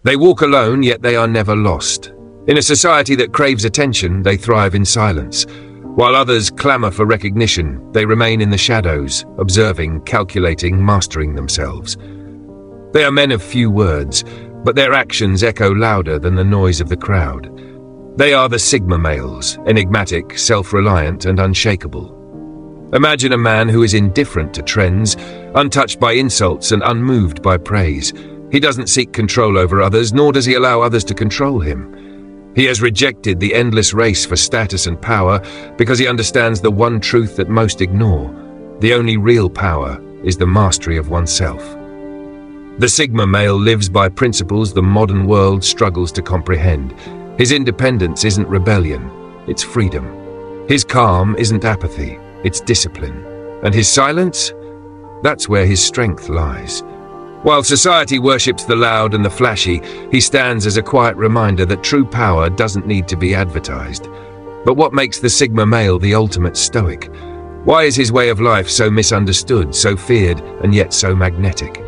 They walk alone, yet they are never lost. In a society that craves attention, they thrive in silence. While others clamor for recognition, they remain in the shadows, observing, calculating, mastering themselves. They are men of few words, but their actions echo louder than the noise of the crowd. They are the Sigma males, enigmatic, self-reliant, and unshakable. Imagine a man who is indifferent to trends, untouched by insults and unmoved by praise. He doesn't seek control over others, nor does he allow others to control him. He has rejected the endless race for status and power because he understands the one truth that most ignore. The only real power is the mastery of oneself. The Sigma male lives by principles the modern world struggles to comprehend. His independence isn't rebellion, it's freedom. His calm isn't apathy, it's discipline. And his silence? That's where his strength lies. While society worships the loud and the flashy, he stands as a quiet reminder that true power doesn't need to be advertised. But what makes the Sigma male the ultimate Stoic? Why is his way of life so misunderstood, so feared, and yet so magnetic?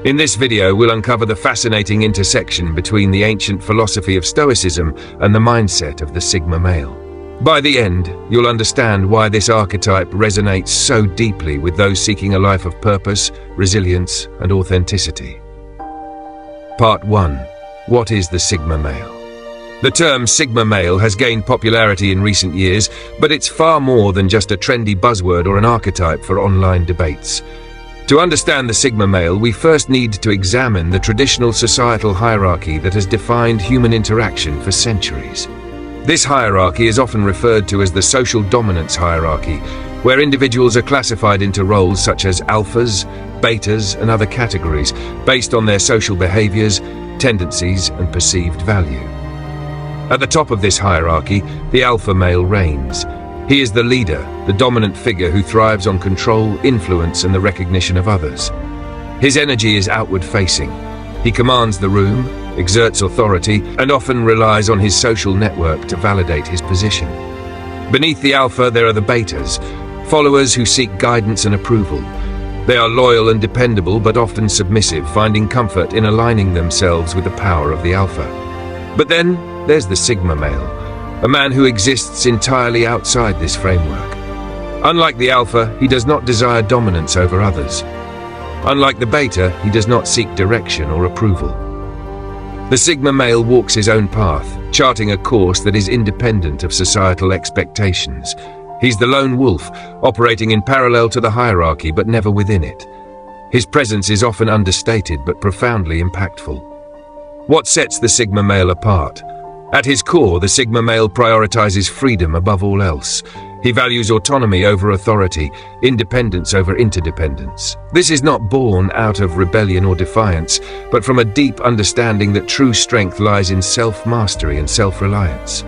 In this video, we'll uncover the fascinating intersection between the ancient philosophy of Stoicism and the mindset of the Sigma male. By the end, you'll understand why this archetype resonates so deeply with those seeking a life of purpose, resilience, and authenticity. Part 1. What is the Sigma male? The term Sigma male has gained popularity in recent years, but it's far more than just a trendy buzzword or an archetype for online debates. To understand the Sigma male, we first need to examine the traditional societal hierarchy that has defined human interaction for centuries. This hierarchy is often referred to as the social dominance hierarchy, where individuals are classified into roles such as alphas, betas, and other categories based on their social behaviors, tendencies, and perceived value. At the top of this hierarchy, the alpha male reigns. He is the leader, the dominant figure who thrives on control, influence, and the recognition of others. His energy is outward-facing. He commands the room, exerts authority, and often relies on his social network to validate his position. Beneath the alpha, there are the betas, followers who seek guidance and approval. They are loyal and dependable, but often submissive, finding comfort in aligning themselves with the power of the alpha. But then, there's the Sigma male, a man who exists entirely outside this framework. Unlike the alpha, he does not desire dominance over others. Unlike the beta, he does not seek direction or approval. The Sigma male walks his own path, charting a course that is independent of societal expectations. He's the lone wolf, operating in parallel to the hierarchy but never within it. His presence is often understated but profoundly impactful. What sets the Sigma male apart? At his core, the Sigma male prioritizes freedom above all else. He values autonomy over authority, independence over interdependence. This is not born out of rebellion or defiance, but from a deep understanding that true strength lies in self-mastery and self-reliance.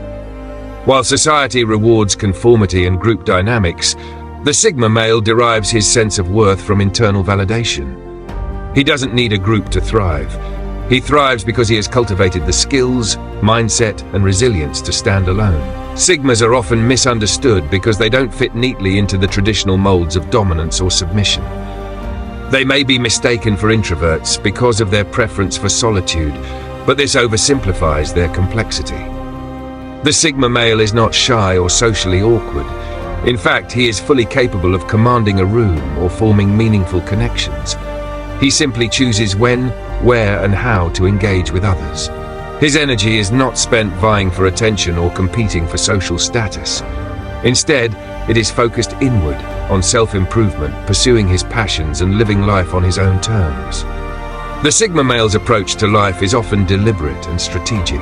While society rewards conformity and group dynamics, the Sigma male derives his sense of worth from internal validation. He doesn't need a group to thrive. He thrives because he has cultivated the skills, mindset, and resilience to stand alone. Sigmas are often misunderstood because they don't fit neatly into the traditional molds of dominance or submission. They may be mistaken for introverts because of their preference for solitude, but this oversimplifies their complexity. The Sigma male is not shy or socially awkward. In fact, he is fully capable of commanding a room or forming meaningful connections. He simply chooses when, where, and how to engage with others. His energy is not spent vying for attention or competing for social status. Instead, it is focused inward, on self-improvement, pursuing his passions and living life on his own terms. The Sigma male's approach to life is often deliberate and strategic.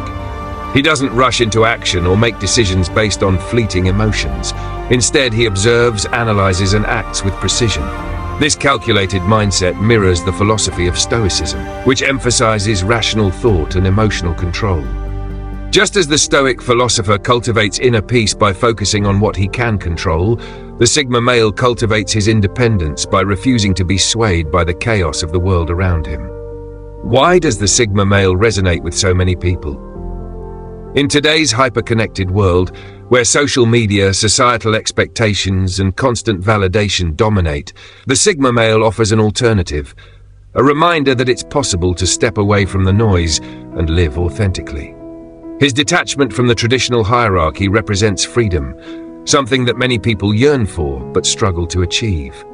He doesn't rush into action or make decisions based on fleeting emotions. Instead, he observes, analyzes, and acts with precision. This calculated mindset mirrors the philosophy of Stoicism, which emphasizes rational thought and emotional control. Just as the Stoic philosopher cultivates inner peace by focusing on what he can control, the Sigma male cultivates his independence by refusing to be swayed by the chaos of the world around him. Why does the Sigma male resonate with so many people? In today's hyper-connected world, where social media, societal expectations, and constant validation dominate, the Sigma male offers an alternative. a reminder that it's possible to step away from the noise and live authentically. His detachment from the traditional hierarchy represents freedom, something that many people yearn for but struggle to achieve.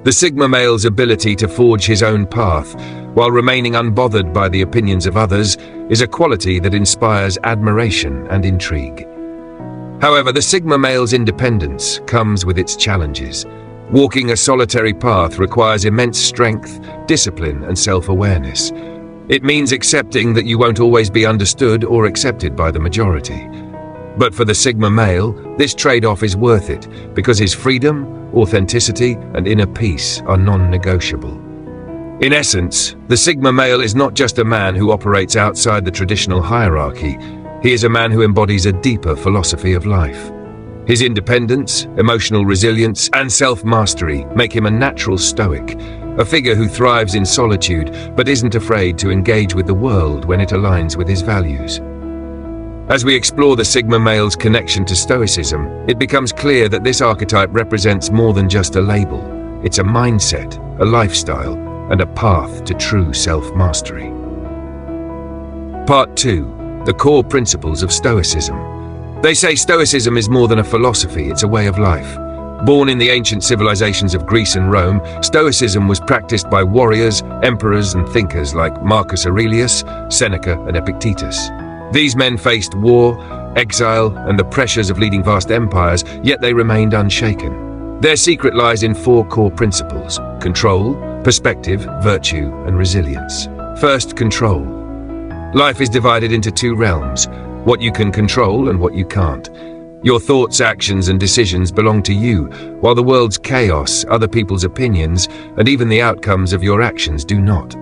The Sigma male's ability to forge his own path while remaining unbothered by the opinions of others is a quality that inspires admiration and intrigue. However, the Sigma male's independence comes with its challenges. Walking a solitary path requires immense strength, discipline, and self-awareness. It means accepting that you won't always be understood or accepted by the majority. But for the Sigma male, this trade-off is worth it because his freedom, authenticity, and inner peace are non-negotiable. In essence, the Sigma male is not just a man who operates outside the traditional hierarchy. He is a man who embodies a deeper philosophy of life. His independence, emotional resilience, and self-mastery make him a natural Stoic, a figure who thrives in solitude but isn't afraid to engage with the world when it aligns with his values. As we explore the Sigma male's connection to Stoicism, it becomes clear that this archetype represents more than just a label. It's a mindset, a lifestyle, and a path to true self-mastery. Part 2. The core principles of Stoicism. They say Stoicism is more than a philosophy, it's a way of life. Born in the ancient civilizations of Greece and Rome, Stoicism was practiced by warriors, emperors, and thinkers like Marcus Aurelius, Seneca, and Epictetus. These men faced war, exile, and the pressures of leading vast empires, yet they remained unshaken. Their secret lies in 4 core principles: control, perspective, virtue, and resilience. First, control. Life is divided into 2 realms: what you can control and what you can't. Your thoughts, actions, and decisions belong to you, while the world's chaos, other people's opinions, and even the outcomes of your actions do not.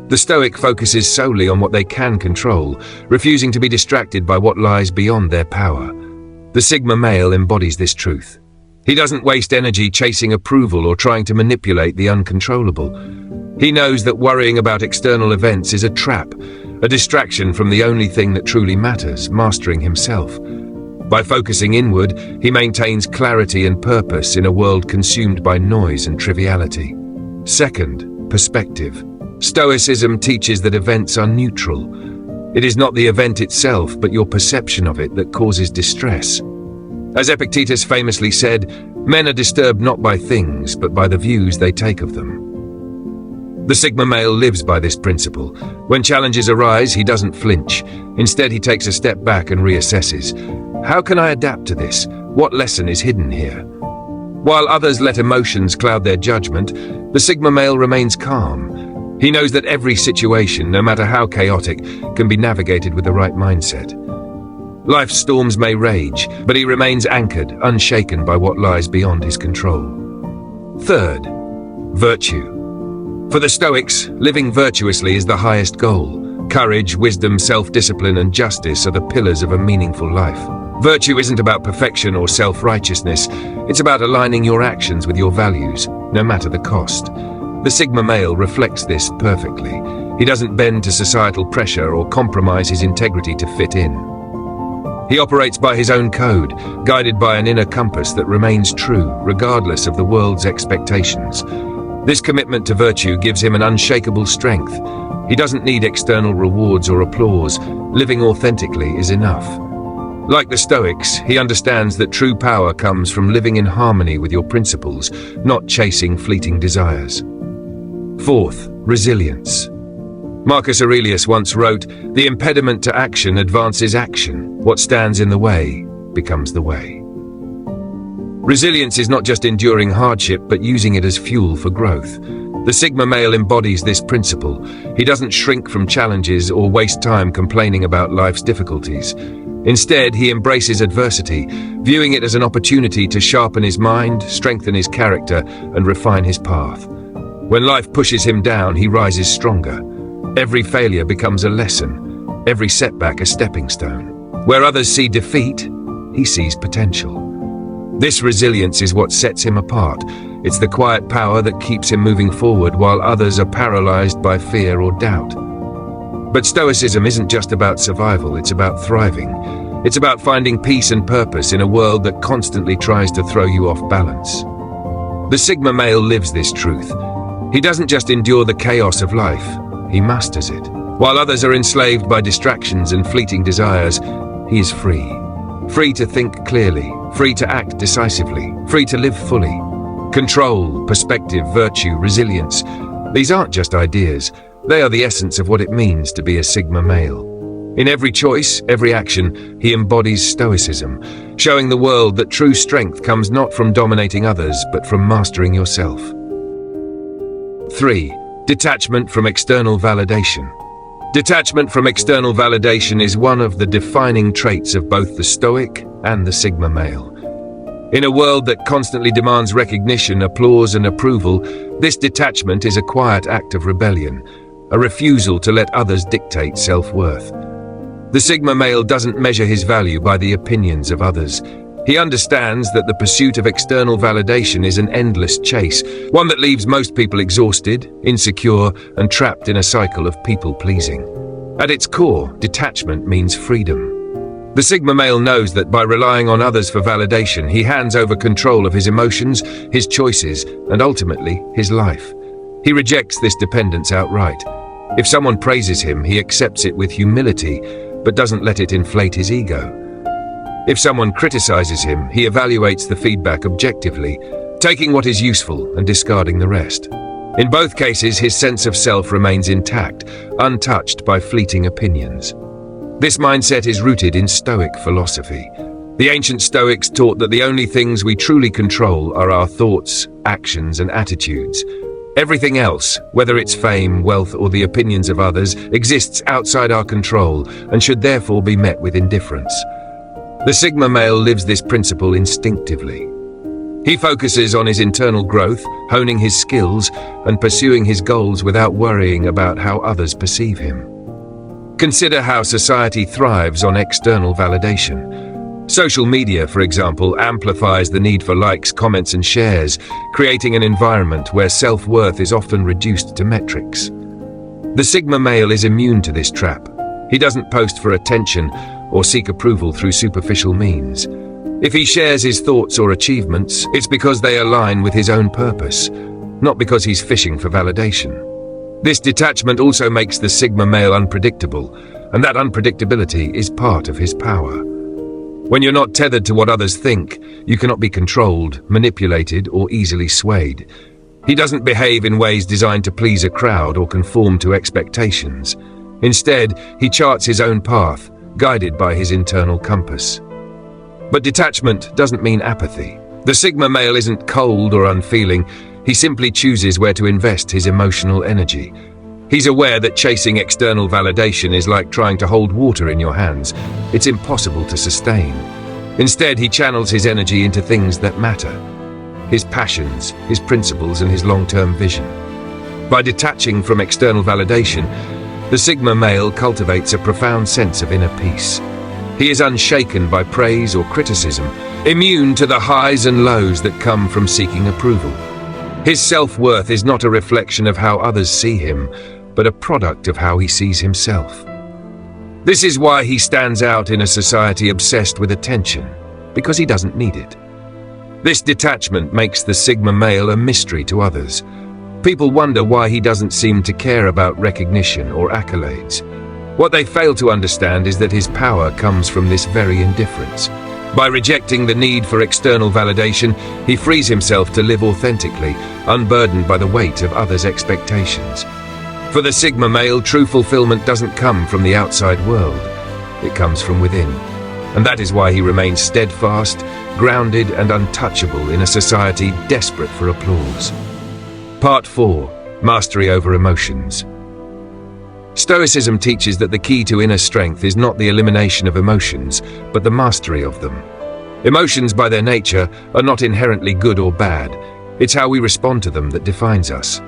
The Stoic focuses solely on what they can control, refusing to be distracted by what lies beyond their power. The Sigma male embodies this truth. He doesn't waste energy chasing approval or trying to manipulate the uncontrollable. He knows that worrying about external events is a trap, a distraction from the only thing that truly matters, mastering himself. By focusing inward, he maintains clarity and purpose in a world consumed by noise and triviality. Second, perspective. Stoicism teaches that events are neutral. It is not the event itself, but your perception of it that causes distress. As Epictetus famously said, men are disturbed not by things, but by the views they take of them. The Sigma male lives by this principle. When challenges arise, he doesn't flinch. Instead, he takes a step back and reassesses. How can I adapt to this? What lesson is hidden here? While others let emotions cloud their judgment, the Sigma male remains calm. He knows that every situation, no matter how chaotic, can be navigated with the right mindset. Life's storms may rage, but he remains anchored, unshaken by what lies beyond his control. Third, virtue. For the Stoics, living virtuously is the highest goal. Courage, wisdom, self-discipline, and justice are the pillars of a meaningful life. Virtue isn't about perfection or self-righteousness. It's about aligning your actions with your values, no matter the cost. The Sigma male reflects this perfectly. He doesn't bend to societal pressure or compromise his integrity to fit in. He operates by his own code, guided by an inner compass that remains true, regardless of the world's expectations. This commitment to virtue gives him an unshakable strength. He doesn't need external rewards or applause. Living authentically is enough. Like the Stoics, he understands that true power comes from living in harmony with your principles, not chasing fleeting desires. Fourth, resilience. Marcus Aurelius once wrote, "The impediment to action advances action. What stands in the way becomes the way." Resilience is not just enduring hardship, but using it as fuel for growth. The Sigma male embodies this principle. He doesn't shrink from challenges or waste time complaining about life's difficulties. Instead, he embraces adversity, viewing it as an opportunity to sharpen his mind, strengthen his character, and refine his path. When life pushes him down, he rises stronger. Every failure becomes a lesson, every setback a stepping stone. Where others see defeat, he sees potential. This resilience is what sets him apart. It's the quiet power that keeps him moving forward while others are paralyzed by fear or doubt. But Stoicism isn't just about survival, it's about thriving. It's about finding peace and purpose in a world that constantly tries to throw you off balance. The Sigma male lives this truth. He doesn't just endure the chaos of life, he masters it. While others are enslaved by distractions and fleeting desires, he is free. Free to think clearly, free to act decisively, free to live fully. Control, perspective, virtue, resilience. These aren't just ideas. They are the essence of what it means to be a Sigma male. In every choice, every action, he embodies Stoicism, showing the world that true strength comes not from dominating others, but from mastering yourself. 3. Detachment from external validation. Detachment from external validation is one of the defining traits of both the Stoic and the Sigma male. In a world that constantly demands recognition, applause, and approval, this detachment is a quiet act of rebellion, a refusal to let others dictate self-worth. The Sigma male doesn't measure his value by the opinions of others. He understands that the pursuit of external validation is an endless chase, one that leaves most people exhausted, insecure, and trapped in a cycle of people-pleasing. At its core, detachment means freedom. The Sigma male knows that by relying on others for validation, he hands over control of his emotions, his choices, and ultimately, his life. He rejects this dependence outright. If someone praises him, he accepts it with humility, but doesn't let it inflate his ego. If someone criticizes him, he evaluates the feedback objectively, taking what is useful and discarding the rest. In both cases, his sense of self remains intact, untouched by fleeting opinions. This mindset is rooted in Stoic philosophy. The ancient Stoics taught that the only things we truly control are our thoughts, actions, and attitudes. Everything else, whether it's fame, wealth, or the opinions of others, exists outside our control and should therefore be met with indifference. The Sigma male lives this principle instinctively. He focuses on his internal growth, honing his skills, and pursuing his goals without worrying about how others perceive him. Consider how society thrives on external validation. Social media, for example, amplifies the need for likes, comments, and shares, creating an environment where self-worth is often reduced to metrics. The Sigma male is immune to this trap. He doesn't post for attention or seek approval through superficial means. If he shares his thoughts or achievements, it's because they align with his own purpose, not because he's fishing for validation. This detachment also makes the Sigma male unpredictable, and that unpredictability is part of his power. When you're not tethered to what others think, you cannot be controlled, manipulated, or easily swayed. He doesn't behave in ways designed to please a crowd or conform to expectations. Instead, he charts his own path, guided by his internal compass. But detachment doesn't mean apathy. The Sigma male isn't cold or unfeeling. He simply chooses where to invest his emotional energy. He's aware that chasing external validation is like trying to hold water in your hands. It's impossible to sustain. Instead, he channels his energy into things that matter: his passions, his principles, and his long-term vision. By detaching from external validation, the Sigma male cultivates a profound sense of inner peace. He is unshaken by praise or criticism, immune to the highs and lows that come from seeking approval. His self-worth is not a reflection of how others see him, but a product of how he sees himself. This is why he stands out in a society obsessed with attention, because he doesn't need it. This detachment makes the Sigma male a mystery to others. People wonder why he doesn't seem to care about recognition or accolades. What they fail to understand is that his power comes from this very indifference. By rejecting the need for external validation, he frees himself to live authentically, unburdened by the weight of others' expectations. For the Sigma male, true fulfillment doesn't come from the outside world. It comes from within. And that is why he remains steadfast, grounded, and untouchable in a society desperate for applause. Part 4. Mastery over emotions. Stoicism teaches that the key to inner strength is not the elimination of emotions, but the mastery of them. Emotions, by their nature, are not inherently good or bad. It's how we respond to them that defines us.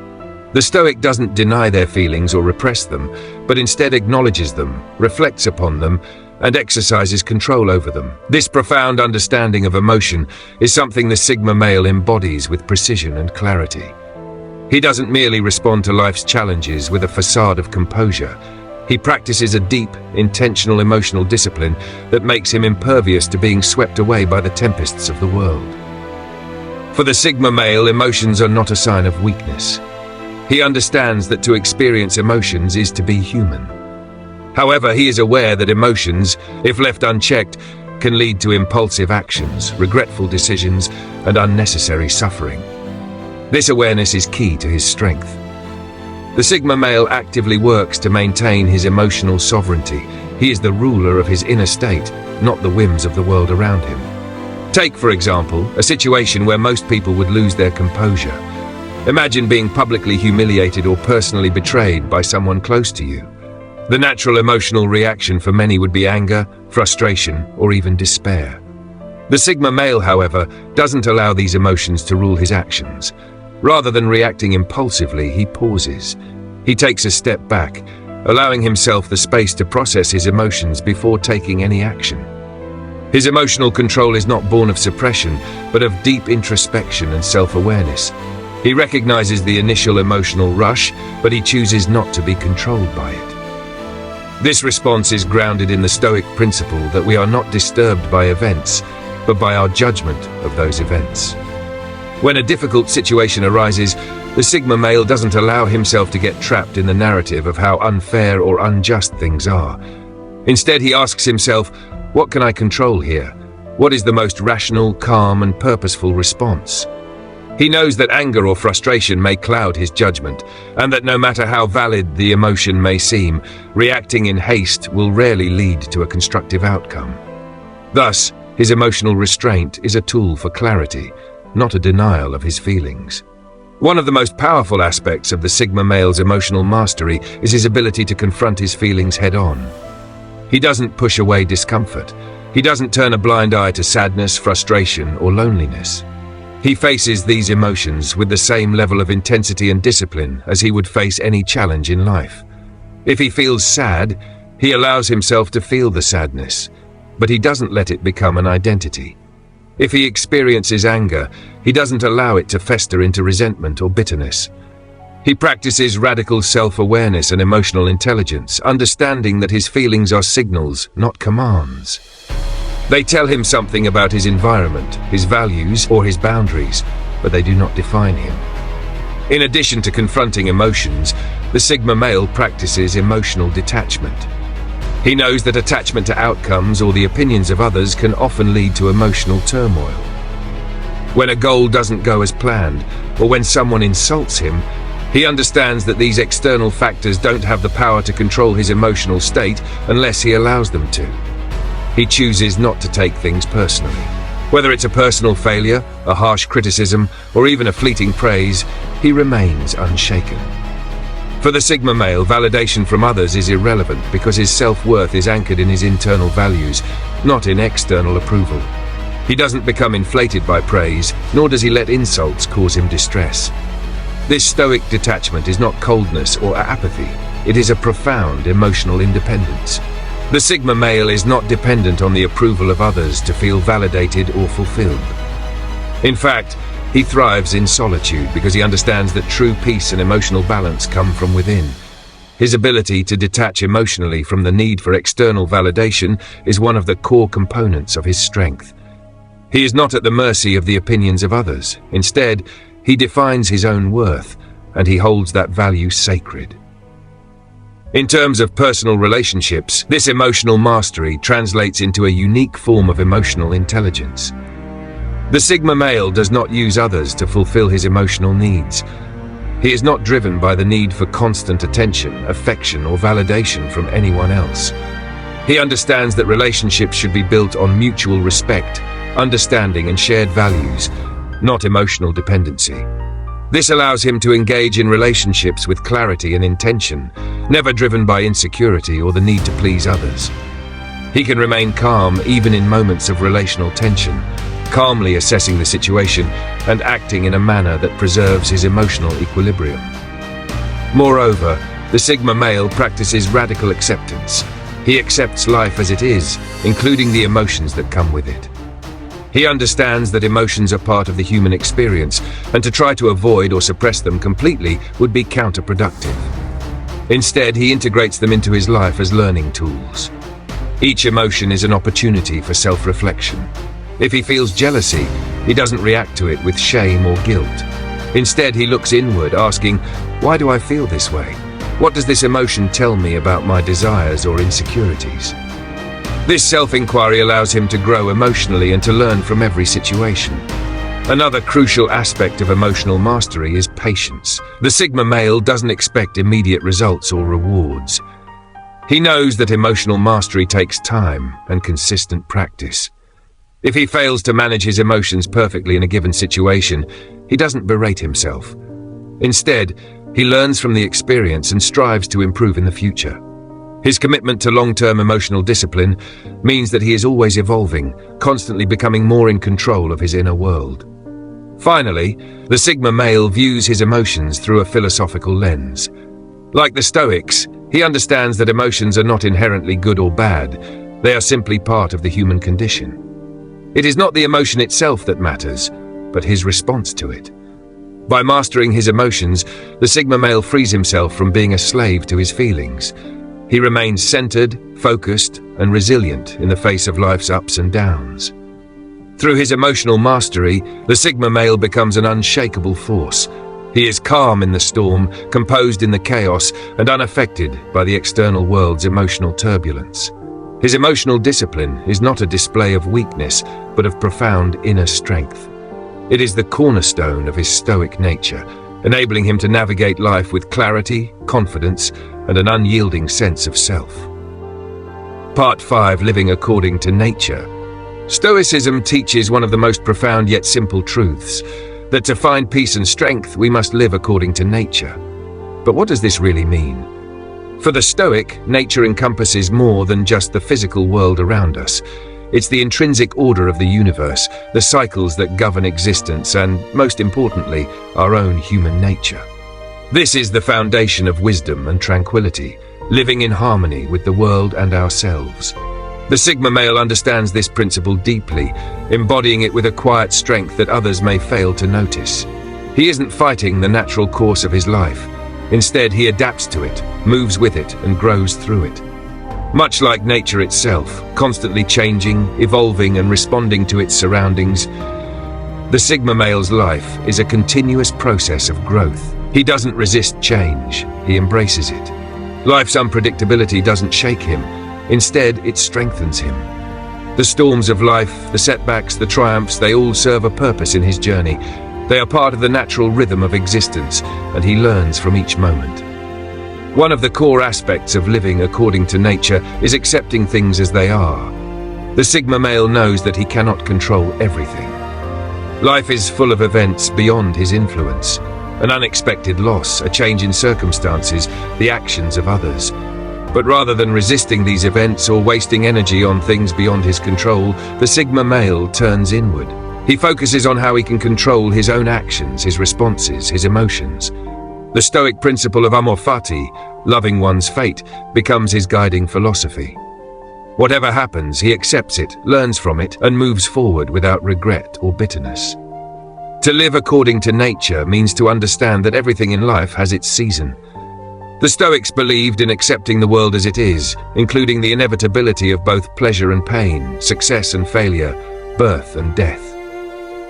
The Stoic doesn't deny their feelings or repress them, but instead acknowledges them, reflects upon them, and exercises control over them. This profound understanding of emotion is something the Sigma male embodies with precision and clarity. He doesn't merely respond to life's challenges with a facade of composure. He practices a deep, intentional emotional discipline that makes him impervious to being swept away by the tempests of the world. For the Sigma male, emotions are not a sign of weakness. He understands that to experience emotions is to be human. However, he is aware that emotions, if left unchecked, can lead to impulsive actions, regretful decisions, and unnecessary suffering. This awareness is key to his strength. The Sigma male actively works to maintain his emotional sovereignty. He is the ruler of his inner state, not the whims of the world around him. Take, for example, a situation where most people would lose their composure. Imagine being publicly humiliated or personally betrayed by someone close to you. The natural emotional reaction for many would be anger, frustration, or even despair. The Sigma male, however, doesn't allow these emotions to rule his actions. Rather than reacting impulsively, he pauses. He takes a step back, allowing himself the space to process his emotions before taking any action. His emotional control is not born of suppression, but of deep introspection and self-awareness. He recognizes the initial emotional rush, but he chooses not to be controlled by it. This response is grounded in the Stoic principle that we are not disturbed by events, but by our judgment of those events. When a difficult situation arises, the Sigma male doesn't allow himself to get trapped in the narrative of how unfair or unjust things are. Instead, he asks himself, what can I control here? What is the most rational, calm, and purposeful response? He knows that anger or frustration may cloud his judgment, and that no matter how valid the emotion may seem, reacting in haste will rarely lead to a constructive outcome. Thus, his emotional restraint is a tool for clarity, not a denial of his feelings. One of the most powerful aspects of the Sigma male's emotional mastery is his ability to confront his feelings head-on. He doesn't push away discomfort. He doesn't turn a blind eye to sadness, frustration, or loneliness. He faces these emotions with the same level of intensity and discipline as he would face any challenge in life. If he feels sad, he allows himself to feel the sadness, but he doesn't let it become an identity. If he experiences anger, he doesn't allow it to fester into resentment or bitterness. He practices radical self-awareness and emotional intelligence, understanding that his feelings are signals, not commands. They tell him something about his environment, his values, or his boundaries, but they do not define him. In addition to confronting emotions, the Sigma male practices emotional detachment. He knows that attachment to outcomes or the opinions of others can often lead to emotional turmoil. When a goal doesn't go as planned, or when someone insults him, he understands that these external factors don't have the power to control his emotional state unless he allows them to. He chooses not to take things personally. Whether it's a personal failure, a harsh criticism, or even a fleeting praise, he remains unshaken. For the Sigma male, validation from others is irrelevant because his self-worth is anchored in his internal values, not in external approval. He doesn't become inflated by praise, nor does he let insults cause him distress. This Stoic detachment is not coldness or apathy. It is a profound emotional independence. The Sigma male is not dependent on the approval of others to feel validated or fulfilled. In fact, he thrives in solitude because he understands that true peace and emotional balance come from within. His ability to detach emotionally from the need for external validation is one of the core components of his strength. He is not at the mercy of the opinions of others. Instead, he defines his own worth, and he holds that value sacred. In terms of personal relationships, this emotional mastery translates into a unique form of emotional intelligence. The Sigma male does not use others to fulfill his emotional needs. He is not driven by the need for constant attention, affection, or validation from anyone else. He understands that relationships should be built on mutual respect, understanding, and shared values, not emotional dependency. This allows him to engage in relationships with clarity and intention, never driven by insecurity or the need to please others. He can remain calm even in moments of relational tension, calmly assessing the situation and acting in a manner that preserves his emotional equilibrium. Moreover, the Sigma male practices radical acceptance. He accepts life as it is, including the emotions that come with it. He understands that emotions are part of the human experience, and to try to avoid or suppress them completely would be counterproductive. Instead, he integrates them into his life as learning tools. Each emotion is an opportunity for self-reflection. If he feels jealousy, he doesn't react to it with shame or guilt. Instead, he looks inward, asking, Why do I feel this way? What does this emotion tell me about my desires or insecurities? This self-inquiry allows him to grow emotionally and to learn from every situation. Another crucial aspect of emotional mastery is patience. The Sigma male doesn't expect immediate results or rewards. He knows that emotional mastery takes time and consistent practice. If he fails to manage his emotions perfectly in a given situation, he doesn't berate himself. Instead, he learns from the experience and strives to improve in the future. His commitment to long-term emotional discipline means that he is always evolving, constantly becoming more in control of his inner world. Finally, the Sigma male views his emotions through a philosophical lens. Like the Stoics, he understands that emotions are not inherently good or bad. They are simply part of the human condition. It is not the emotion itself that matters, but his response to it. By mastering his emotions, the Sigma male frees himself from being a slave to his feelings. He remains centered, focused, and resilient in the face of life's ups and downs. Through his emotional mastery, the Sigma male becomes an unshakable force. He is calm in the storm, composed in the chaos, and unaffected by the external world's emotional turbulence. His emotional discipline is not a display of weakness, but of profound inner strength. It is the cornerstone of his Stoic nature, enabling him to navigate life with clarity, confidence, and an unyielding sense of self. Part 5. Living according to nature. Stoicism teaches one of the most profound yet simple truths, that to find peace and strength, we must live according to nature. But what does this really mean? For the Stoic, nature encompasses more than just the physical world around us. It's the intrinsic order of the universe, the cycles that govern existence, and, most importantly, our own human nature. This is the foundation of wisdom and tranquility, living in harmony with the world and ourselves. The Sigma male understands this principle deeply, embodying it with a quiet strength that others may fail to notice. He isn't fighting the natural course of his life. Instead, he adapts to it, moves with it, and grows through it. Much like nature itself, constantly changing, evolving, and responding to its surroundings, the Sigma male's life is a continuous process of growth. He doesn't resist change, he embraces it. Life's unpredictability doesn't shake him. Instead, it strengthens him. The storms of life, the setbacks, the triumphs, they all serve a purpose in his journey. They are part of the natural rhythm of existence, and he learns from each moment. One of the core aspects of living according to nature is accepting things as they are. The Sigma male knows that he cannot control everything. Life is full of events beyond his influence. An unexpected loss, a change in circumstances, the actions of others. But rather than resisting these events or wasting energy on things beyond his control, the Sigma male turns inward. He focuses on how he can control his own actions, his responses, his emotions. The Stoic principle of amor fati, loving one's fate, becomes his guiding philosophy. Whatever happens, he accepts it, learns from it, and moves forward without regret or bitterness. To live according to nature means to understand that everything in life has its season. The Stoics believed in accepting the world as it is, including the inevitability of both pleasure and pain, success and failure, birth and death.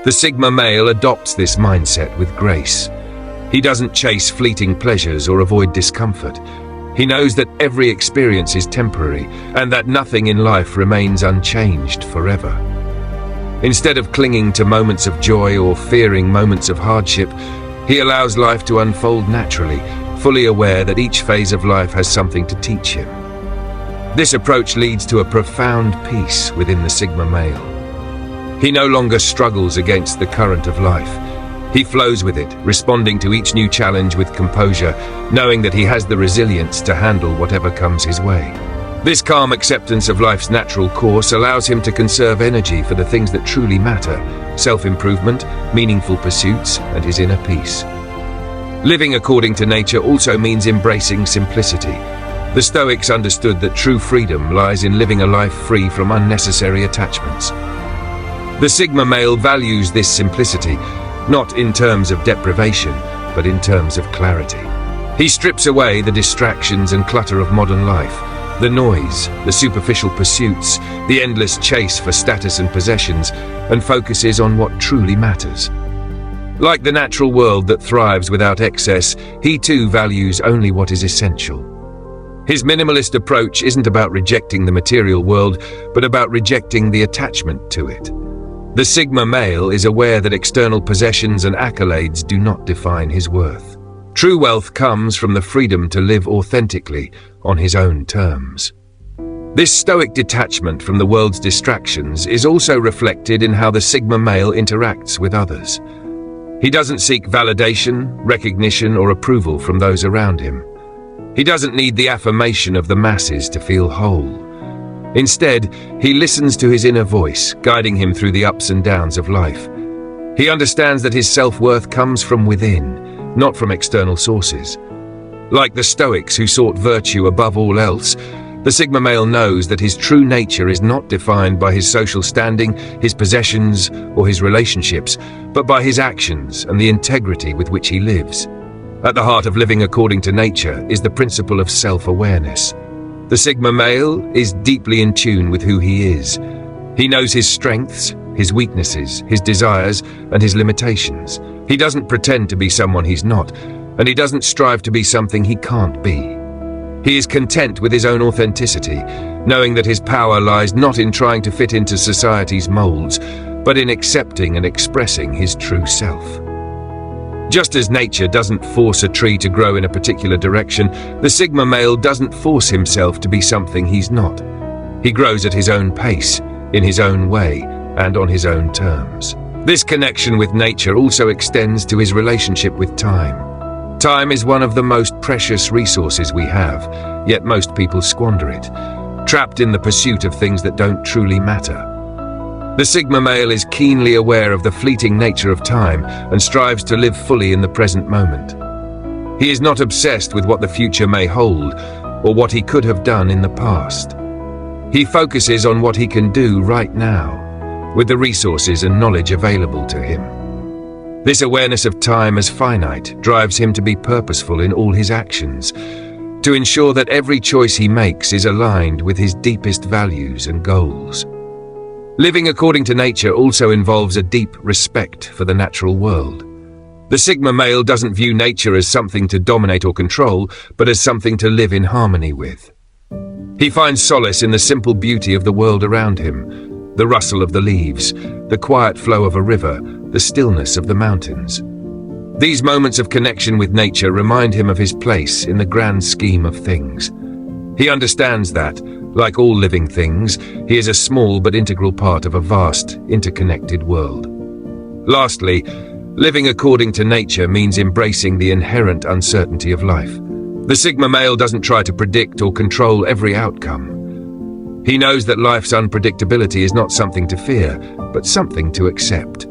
The Sigma male adopts this mindset with grace. He doesn't chase fleeting pleasures or avoid discomfort. He knows that every experience is temporary and that nothing in life remains unchanged forever. Instead of clinging to moments of joy or fearing moments of hardship, he allows life to unfold naturally, fully aware that each phase of life has something to teach him. This approach leads to a profound peace within the Sigma male. He no longer struggles against the current of life. He flows with it, responding to each new challenge with composure, knowing that he has the resilience to handle whatever comes his way. This calm acceptance of life's natural course allows him to conserve energy for the things that truly matter: self-improvement, meaningful pursuits, and his inner peace. Living according to nature also means embracing simplicity. The Stoics understood that true freedom lies in living a life free from unnecessary attachments. The Sigma male values this simplicity, not in terms of deprivation, but in terms of clarity. He strips away the distractions and clutter of modern life, the noise, the superficial pursuits, the endless chase for status and possessions, and focuses on what truly matters. Like the natural world that thrives without excess, he too values only what is essential. His minimalist approach isn't about rejecting the material world, but about rejecting the attachment to it. The Sigma male is aware that external possessions and accolades do not define his worth. True wealth comes from the freedom to live authentically on his own terms. This Stoic detachment from the world's distractions is also reflected in how the Sigma male interacts with others. He doesn't seek validation, recognition, or approval from those around him. He doesn't need the affirmation of the masses to feel whole. Instead, he listens to his inner voice, guiding him through the ups and downs of life. He understands that his self-worth comes from within, not from external sources. Like the Stoics who sought virtue above all else, the Sigma male knows that his true nature is not defined by his social standing, his possessions, or his relationships, but by his actions and the integrity with which he lives. At the heart of living according to nature is the principle of self-awareness. The Sigma male is deeply in tune with who he is. He knows his strengths, his weaknesses, his desires, and his limitations. He doesn't pretend to be someone he's not, and he doesn't strive to be something he can't be. He is content with his own authenticity, knowing that his power lies not in trying to fit into society's molds, but in accepting and expressing his true self. Just as nature doesn't force a tree to grow in a particular direction, the Sigma male doesn't force himself to be something he's not. He grows at his own pace, in his own way, and on his own terms. This connection with nature also extends to his relationship with time. Time is one of the most precious resources we have, yet most people squander it, trapped in the pursuit of things that don't truly matter. The Sigma male is keenly aware of the fleeting nature of time and strives to live fully in the present moment. He is not obsessed with what the future may hold or what he could have done in the past. He focuses on what he can do right now, with the resources and knowledge available to him. This awareness of time as finite drives him to be purposeful in all his actions, to ensure that every choice he makes is aligned with his deepest values and goals. Living according to nature also involves a deep respect for the natural world. The Sigma male doesn't view nature as something to dominate or control, but as something to live in harmony with. He finds solace in the simple beauty of the world around him, the rustle of the leaves, the quiet flow of a river, the stillness of the mountains. These moments of connection with nature remind him of his place in the grand scheme of things. He understands that, like all living things, he is a small but integral part of a vast, interconnected world. Lastly, living according to nature means embracing the inherent uncertainty of life. The Sigma male doesn't try to predict or control every outcome. He knows that life's unpredictability is not something to fear, but something to accept.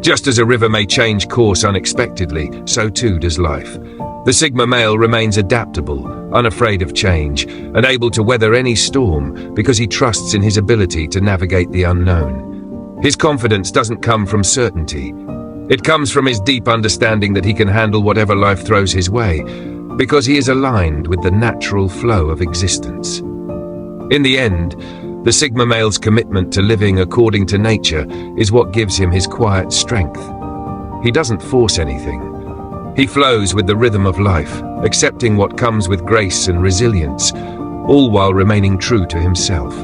Just as a river may change course unexpectedly, so too does life. The Sigma male remains adaptable, unafraid of change, and able to weather any storm because he trusts in his ability to navigate the unknown. His confidence doesn't come from certainty. It comes from his deep understanding that he can handle whatever life throws his way, because he is aligned with the natural flow of existence. In the end, the Sigma male's commitment to living according to nature is what gives him his quiet strength. He doesn't force anything. He flows with the rhythm of life, accepting what comes with grace and resilience, all while remaining true to himself.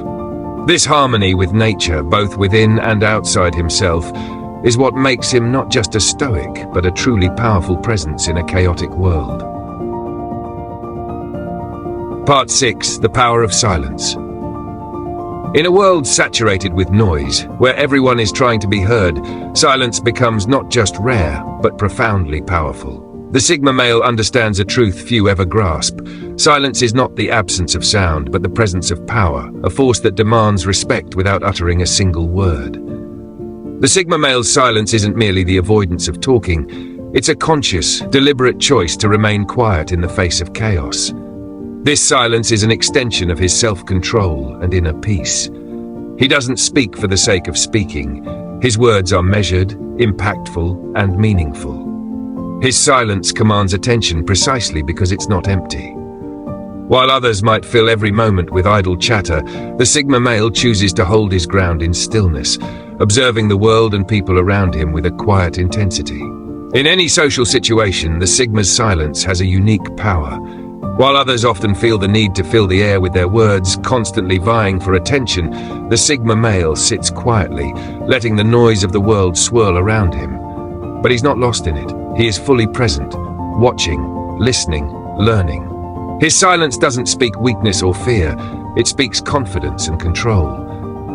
This harmony with nature, both within and outside himself, is what makes him not just a Stoic, but a truly powerful presence in a chaotic world. Part 6. The Power of Silence. In a world saturated with noise, where everyone is trying to be heard, silence becomes not just rare, but profoundly powerful. The Sigma male understands a truth few ever grasp. Silence is not the absence of sound, but the presence of power, a force that demands respect without uttering a single word. The Sigma male's silence isn't merely the avoidance of talking, it's a conscious, deliberate choice to remain quiet in the face of chaos. This silence is an extension of his self-control and inner peace. He doesn't speak for the sake of speaking. His words are measured, impactful, and meaningful. His silence commands attention precisely because it's not empty. While others might fill every moment with idle chatter, the Sigma male chooses to hold his ground in stillness, observing the world and people around him with a quiet intensity. In any social situation, the Sigma's silence has a unique power. While others often feel the need to fill the air with their words, constantly vying for attention, the Sigma male sits quietly, letting the noise of the world swirl around him. But he's not lost in it. He is fully present, watching, listening, learning. His silence doesn't speak weakness or fear, it speaks confidence and control.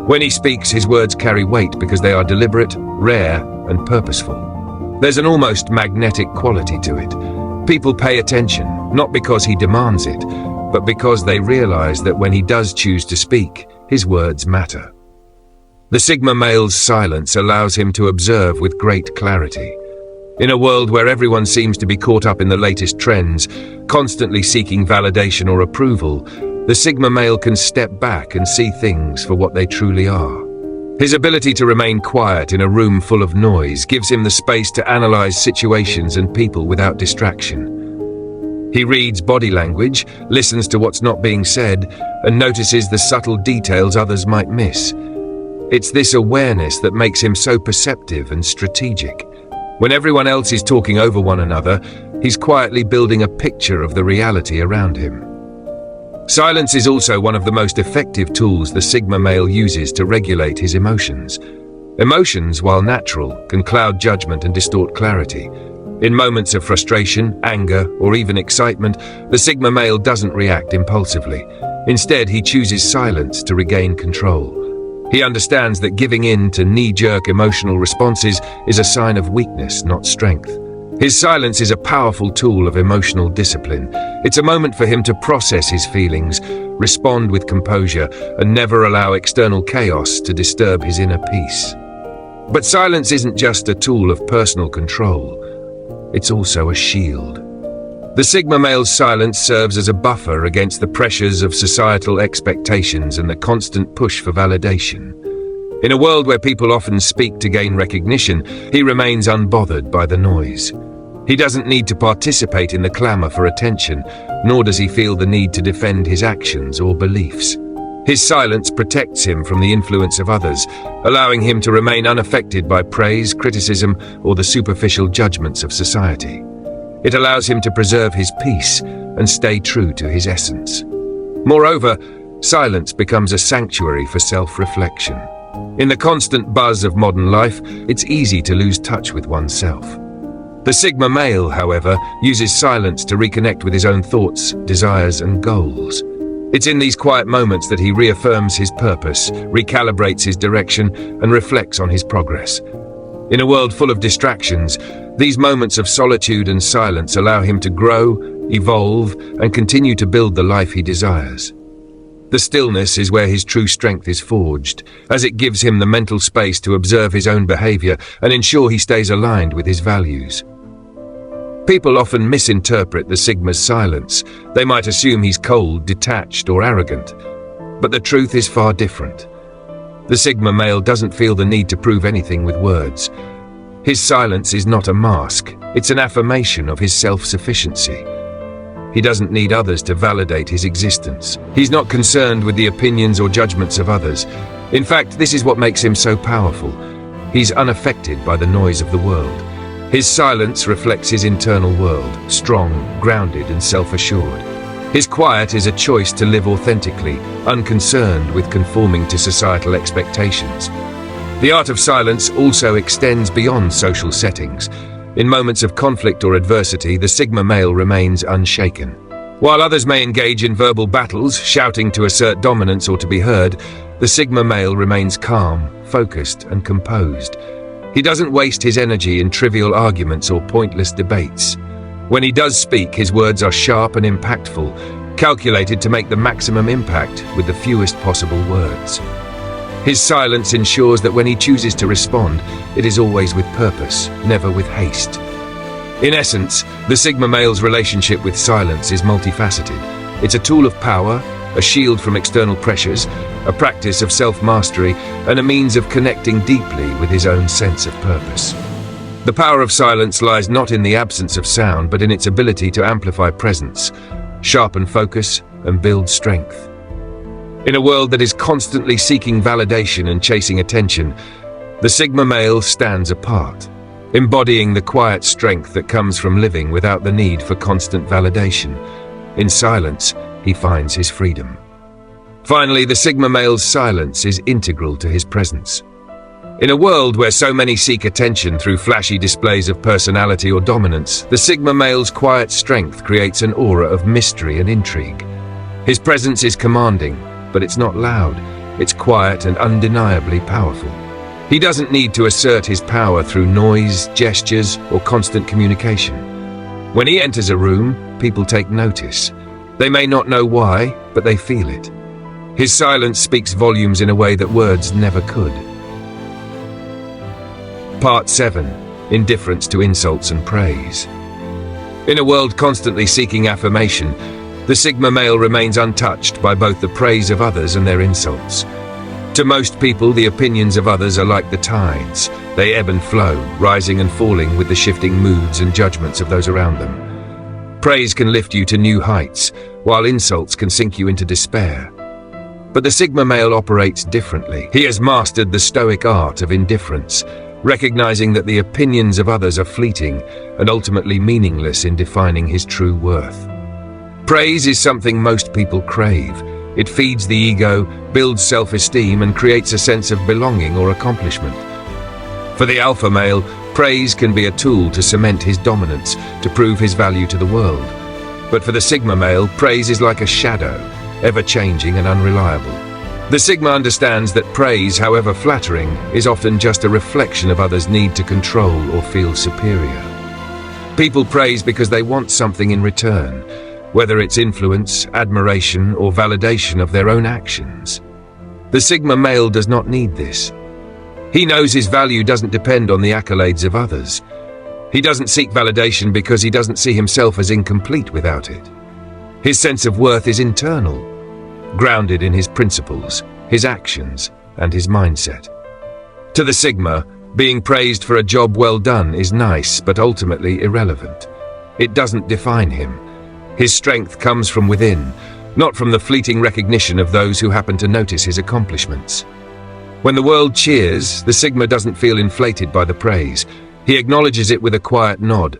When he speaks, his words carry weight because they are deliberate, rare, and purposeful. There's an almost magnetic quality to it. People pay attention, not because he demands it, but because they realize that when he does choose to speak, his words matter. The Sigma male's silence allows him to observe with great clarity. In a world where everyone seems to be caught up in the latest trends, constantly seeking validation or approval, the Sigma male can step back and see things for what they truly are. His ability to remain quiet in a room full of noise gives him the space to analyze situations and people without distraction. He reads body language, listens to what's not being said, and notices the subtle details others might miss. It's this awareness that makes him so perceptive and strategic. When everyone else is talking over one another, he's quietly building a picture of the reality around him. Silence is also one of the most effective tools the Sigma male uses to regulate his emotions. Emotions, while natural, can cloud judgment and distort clarity. In moments of frustration, anger, or even excitement, the Sigma male doesn't react impulsively. Instead, he chooses silence to regain control. He understands that giving in to knee-jerk emotional responses is a sign of weakness, not strength. His silence is a powerful tool of emotional discipline. It's a moment for him to process his feelings, respond with composure, and never allow external chaos to disturb his inner peace. But silence isn't just a tool of personal control. It's also a shield. The Sigma male's silence serves as a buffer against the pressures of societal expectations and the constant push for validation. In a world where people often speak to gain recognition, he remains unbothered by the noise. He doesn't need to participate in the clamor for attention, nor does he feel the need to defend his actions or beliefs. His silence protects him from the influence of others, allowing him to remain unaffected by praise, criticism, or the superficial judgments of society. It allows him to preserve his peace and stay true to his essence. Moreover, silence becomes a sanctuary for self-reflection. In the constant buzz of modern life, it's easy to lose touch with oneself. The Sigma male, however, uses silence to reconnect with his own thoughts, desires, and goals. It's in these quiet moments that he reaffirms his purpose, recalibrates his direction, and reflects on his progress. In a world full of distractions, these moments of solitude and silence allow him to grow, evolve, and continue to build the life he desires. The stillness is where his true strength is forged, as it gives him the mental space to observe his own behavior and ensure he stays aligned with his values. People often misinterpret the Sigma's silence. They might assume he's cold, detached, or arrogant. But the truth is far different. The Sigma male doesn't feel the need to prove anything with words. His silence is not a mask, it's an affirmation of his self-sufficiency. He doesn't need others to validate his existence. He's not concerned with the opinions or judgments of others. In fact, this is what makes him so powerful. He's unaffected by the noise of the world. His silence reflects his internal world, strong, grounded, and self-assured. His quiet is a choice to live authentically, unconcerned with conforming to societal expectations. The art of silence also extends beyond social settings. In moments of conflict or adversity, the Sigma male remains unshaken. While others may engage in verbal battles, shouting to assert dominance or to be heard, the Sigma male remains calm, focused, and composed. He doesn't waste his energy in trivial arguments or pointless debates. When he does speak, his words are sharp and impactful, calculated to make the maximum impact with the fewest possible words. His silence ensures that when he chooses to respond, it is always with purpose, never with haste. In essence, the Sigma male's relationship with silence is multifaceted. It's a tool of power, a shield from external pressures, a practice of self-mastery, and a means of connecting deeply with his own sense of purpose. The power of silence lies not in the absence of sound, but in its ability to amplify presence, sharpen focus, and build strength. In a world that is constantly seeking validation and chasing attention, the Sigma male stands apart. embodying the quiet strength that comes from living without the need for constant validation. In silence, he finds his freedom. Finally, the Sigma male's silence is integral to his presence. In a world where so many seek attention through flashy displays of personality or dominance, the Sigma male's quiet strength creates an aura of mystery and intrigue. His presence is commanding, but it's not loud. It's quiet and undeniably powerful. He doesn't need to assert his power through noise, gestures, or constant communication. When he enters a room, people take notice. They may not know why, but they feel it. His silence speaks volumes in a way that words never could. Part 7. Indifference to insults and praise. In a world constantly seeking affirmation, the Sigma male remains untouched by both the praise of others and their insults. To most people, the opinions of others are like the tides. They ebb and flow, rising and falling with the shifting moods and judgments of those around them. Praise can lift you to new heights, while insults can sink you into despair. But the Sigma male operates differently. He has mastered the Stoic art of indifference, recognizing that the opinions of others are fleeting and ultimately meaningless in defining his true worth. Praise is something most people crave. It feeds the ego, builds self-esteem, and creates a sense of belonging or accomplishment. For the alpha male, praise can be a tool to cement his dominance, to prove his value to the world. But for the Sigma male, praise is like a shadow, ever-changing and unreliable. The Sigma understands that praise, however flattering, is often just a reflection of others' need to control or feel superior. People praise because they want something in return, whether it's influence, admiration, or validation of their own actions. The Sigma male does not need this. He knows his value doesn't depend on the accolades of others. He doesn't seek validation because he doesn't see himself as incomplete without it. His sense of worth is internal, grounded in his principles, his actions, and his mindset. To the Sigma, being praised for a job well done is nice, but ultimately irrelevant. It doesn't define him. His strength comes from within, not from the fleeting recognition of those who happen to notice his accomplishments. When the world cheers, the Sigma doesn't feel inflated by the praise. He acknowledges it with a quiet nod,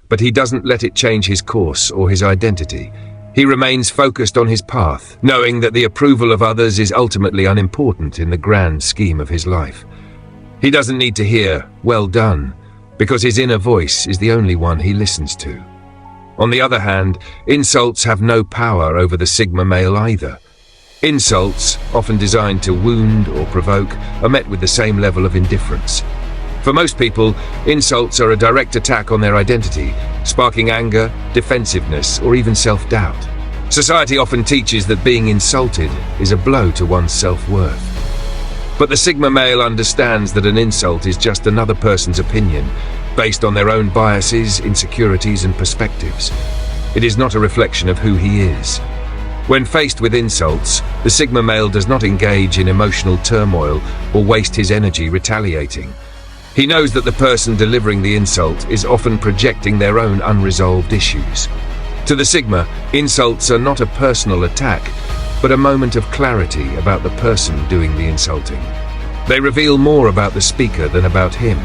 but he doesn't let it change his course or his identity. He remains focused on his path, knowing that the approval of others is ultimately unimportant in the grand scheme of his life. He doesn't need to hear, "Well done," because his inner voice is the only one he listens to. On the other hand, insults have no power over the Sigma male either. Insults, often designed to wound or provoke, are met with the same level of indifference. For most people, insults are a direct attack on their identity, sparking anger, defensiveness, or even self-doubt. Society often teaches that being insulted is a blow to one's self-worth. But the Sigma male understands that an insult is just another person's opinion, based on their own biases, insecurities, and perspectives. It is not a reflection of who he is. When faced with insults, the Sigma male does not engage in emotional turmoil or waste his energy retaliating. He knows that the person delivering the insult is often projecting their own unresolved issues. To the Sigma, insults are not a personal attack, but a moment of clarity about the person doing the insulting. They reveal more about the speaker than about him.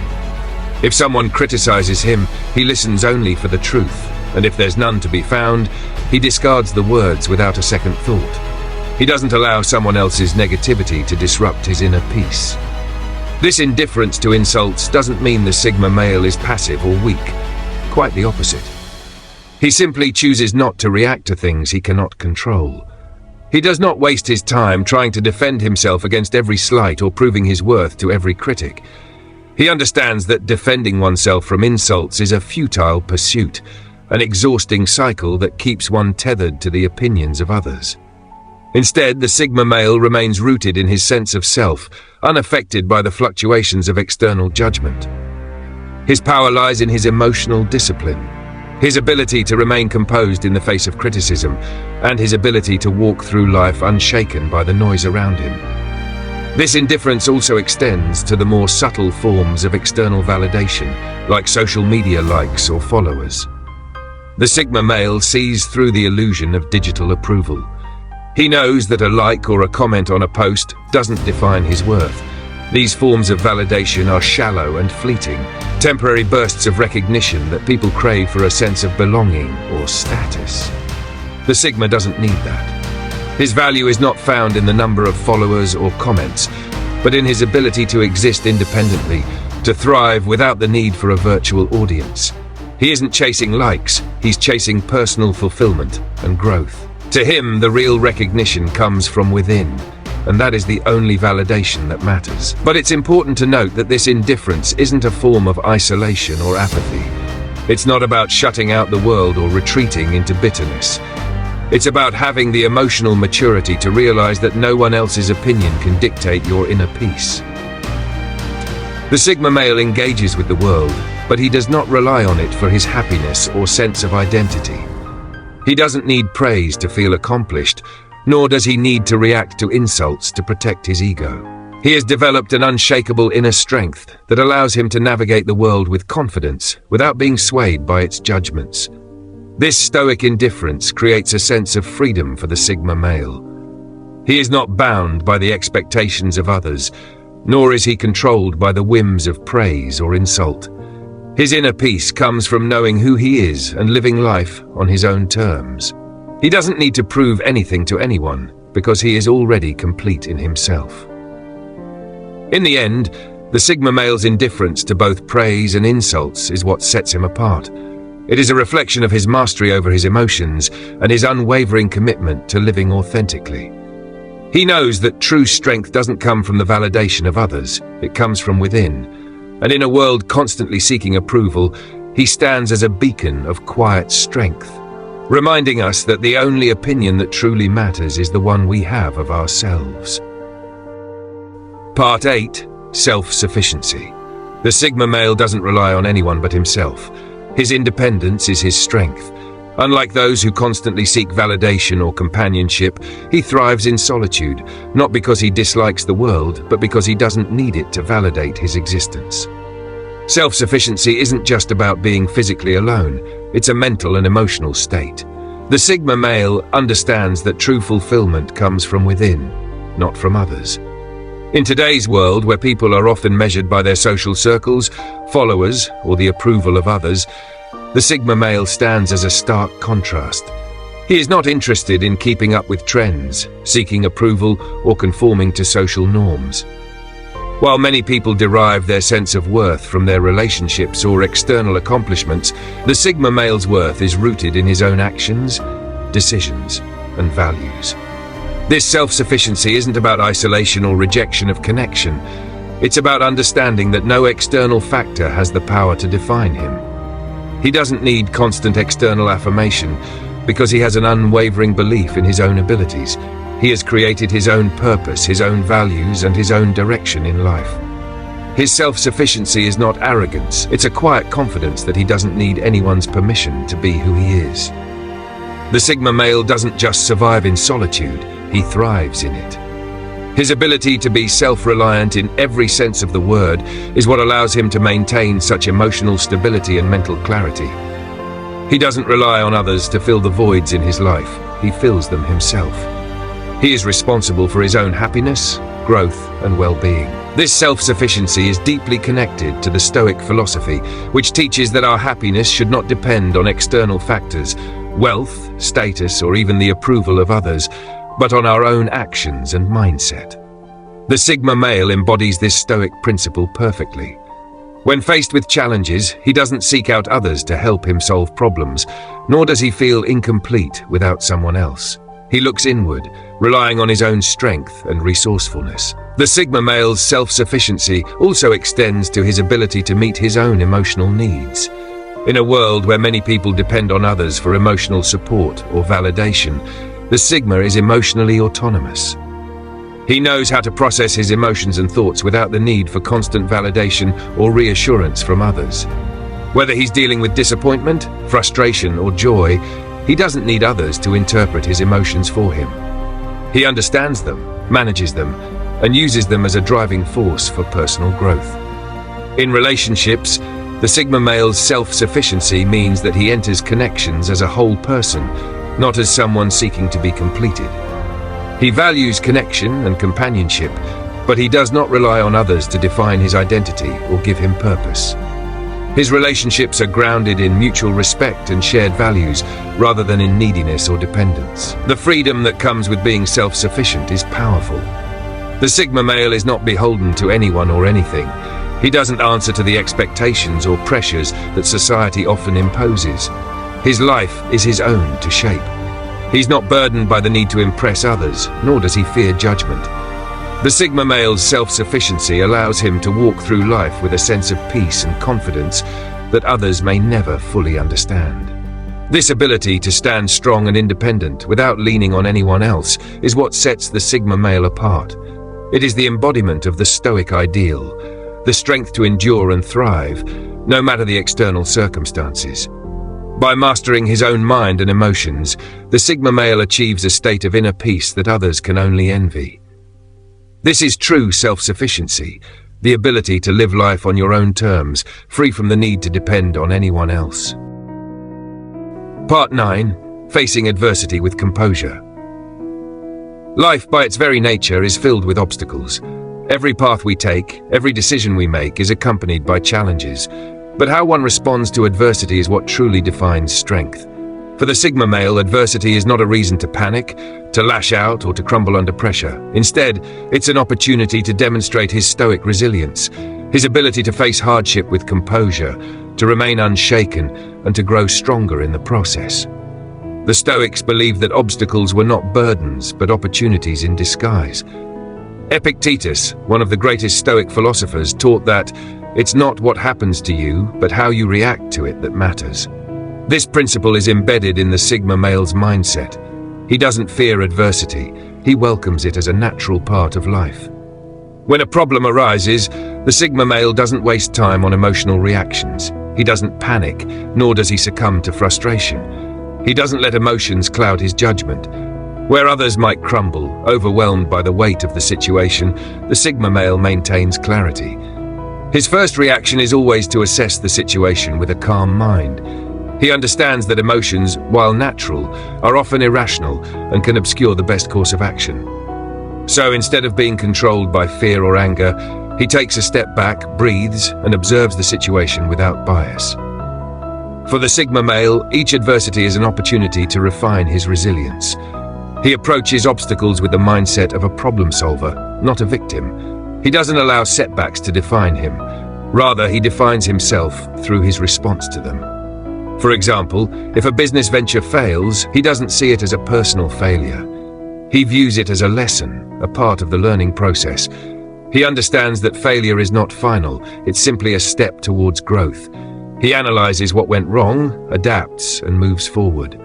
If someone criticizes him, he listens only for the truth, and if there's none to be found, he discards the words without a second thought. He doesn't allow someone else's negativity to disrupt his inner peace. This indifference to insults doesn't mean the Sigma male is passive or weak. Quite the opposite. He simply chooses not to react to things he cannot control. He does not waste his time trying to defend himself against every slight or proving his worth to every critic. He understands that defending oneself from insults is a futile pursuit, an exhausting cycle that keeps one tethered to the opinions of others. Instead, the Sigma male remains rooted in his sense of self, unaffected by the fluctuations of external judgment. His power lies in his emotional discipline, his ability to remain composed in the face of criticism, and his ability to walk through life unshaken by the noise around him. This indifference also extends to the more subtle forms of external validation, like social media likes or followers. The Sigma male sees through the illusion of digital approval. He knows that a like or a comment on a post doesn't define his worth. These forms of validation are shallow and fleeting, temporary bursts of recognition that people crave for a sense of belonging or status. The Sigma doesn't need that. His value is not found in the number of followers or comments, but in his ability to exist independently, to thrive without the need for a virtual audience. He isn't chasing likes, he's chasing personal fulfillment and growth. To him, the real recognition comes from within, and that is the only validation that matters. But it's important to note that this indifference isn't a form of isolation or apathy. It's not about shutting out the world or retreating into bitterness. It's about having the emotional maturity to realize that no one else's opinion can dictate your inner peace. The Sigma male engages with the world, but he does not rely on it for his happiness or sense of identity. He doesn't need praise to feel accomplished, nor does he need to react to insults to protect his ego. He has developed an unshakable inner strength that allows him to navigate the world with confidence without being swayed by its judgments. This stoic indifference creates a sense of freedom for the Sigma male. He is not bound by the expectations of others, nor is he controlled by the whims of praise or insult. His inner peace comes from knowing who he is and living life on his own terms. He doesn't need to prove anything to anyone because he is already complete in himself. In the end, the Sigma male's indifference to both praise and insults is what sets him apart. It is a reflection of his mastery over his emotions and his unwavering commitment to living authentically. He knows that true strength doesn't come from the validation of others, it comes from within. And in a world constantly seeking approval, he stands as a beacon of quiet strength, reminding us that the only opinion that truly matters is the one we have of ourselves. Part 8. Self-sufficiency. The Sigma male doesn't rely on anyone but himself. His independence is his strength. Unlike those who constantly seek validation or companionship, he thrives in solitude, not because he dislikes the world, but because he doesn't need it to validate his existence. Self-sufficiency isn't just about being physically alone, it's a mental and emotional state. The Sigma male understands that true fulfillment comes from within, not from others. In today's world, where people are often measured by their social circles, followers, or the approval of others, the Sigma male stands as a stark contrast. He is not interested in keeping up with trends, seeking approval, or conforming to social norms. While many people derive their sense of worth from their relationships or external accomplishments, the Sigma male's worth is rooted in his own actions, decisions, and values. This self-sufficiency isn't about isolation or rejection of connection. It's about understanding that no external factor has the power to define him. He doesn't need constant external affirmation because he has an unwavering belief in his own abilities. He has created his own purpose, his own values, and his own direction in life. His self-sufficiency is not arrogance, it's a quiet confidence that he doesn't need anyone's permission to be who he is. The Sigma male doesn't just survive in solitude, he thrives in it. His ability to be self-reliant in every sense of the word is what allows him to maintain such emotional stability and mental clarity. He doesn't rely on others to fill the voids in his life, he fills them himself. He is responsible for his own happiness, growth, and well-being. This self-sufficiency is deeply connected to the Stoic philosophy, which teaches that our happiness should not depend on external factors, wealth, status, or even the approval of others, but on our own actions and mindset. The Sigma male embodies this Stoic principle perfectly. When faced with challenges, he doesn't seek out others to help him solve problems, nor does he feel incomplete without someone else. He looks inward, relying on his own strength and resourcefulness. The Sigma male's self-sufficiency also extends to his ability to meet his own emotional needs. In a world where many people depend on others for emotional support or validation, the Sigma is emotionally autonomous. He knows how to process his emotions and thoughts without the need for constant validation or reassurance from others. Whether he's dealing with disappointment, frustration, or joy, he doesn't need others to interpret his emotions for him. He understands them, manages them, and uses them as a driving force for personal growth. In relationships, the Sigma male's self-sufficiency means that he enters connections as a whole person, not as someone seeking to be completed. He values connection and companionship, But he does not rely on others to define his identity or give him purpose. His relationships are grounded in mutual respect and shared values, rather than in neediness or dependence. The freedom that comes with being self-sufficient is powerful. The Sigma male is not beholden to anyone or anything. He doesn't answer to the expectations or pressures that society often imposes. His life is his own to shape. He's not burdened by the need to impress others, nor does he fear judgment. The Sigma male's self-sufficiency allows him to walk through life with a sense of peace and confidence that others may never fully understand. This ability to stand strong and independent without leaning on anyone else is what sets the Sigma male apart. It is the embodiment of the Stoic ideal, the strength to endure and thrive, no matter the external circumstances. By mastering his own mind and emotions, the Sigma male achieves a state of inner peace that others can only envy. This is true self-sufficiency, the ability to live life on your own terms, free from the need to depend on anyone else. Part 9. Facing adversity with composure. Life, by its very nature, is filled with obstacles. Every path we take, every decision we make is accompanied by challenges. But how one responds to adversity is what truly defines strength. For the Sigma male, adversity is not a reason to panic, to lash out, or to crumble under pressure. Instead, it's an opportunity to demonstrate his stoic resilience, his ability to face hardship with composure, to remain unshaken, and to grow stronger in the process. The Stoics believed that obstacles were not burdens, but opportunities in disguise. Epictetus, one of the greatest Stoic philosophers, taught that it's not what happens to you, but how you react to it that matters. This principle is embedded in the Sigma male's mindset. He doesn't fear adversity, he welcomes it as a natural part of life. When a problem arises, the Sigma male doesn't waste time on emotional reactions. He doesn't panic, nor does he succumb to frustration. He doesn't let emotions cloud his judgment. Where others might crumble, overwhelmed by the weight of the situation, the Sigma male maintains clarity. His first reaction is always to assess the situation with a calm mind. He understands that emotions, while natural, are often irrational and can obscure the best course of action. So instead of being controlled by fear or anger, he takes a step back, breathes, and observes the situation without bias. For the Sigma male, each adversity is an opportunity to refine his resilience. He approaches obstacles with the mindset of a problem solver, not a victim. He doesn't allow setbacks to define him. Rather, he defines himself through his response to them. For example, if a business venture fails, he doesn't see it as a personal failure. He views it as a lesson, a part of the learning process. He understands that failure is not final, it's simply a step towards growth. He analyzes what went wrong, adapts, and moves forward.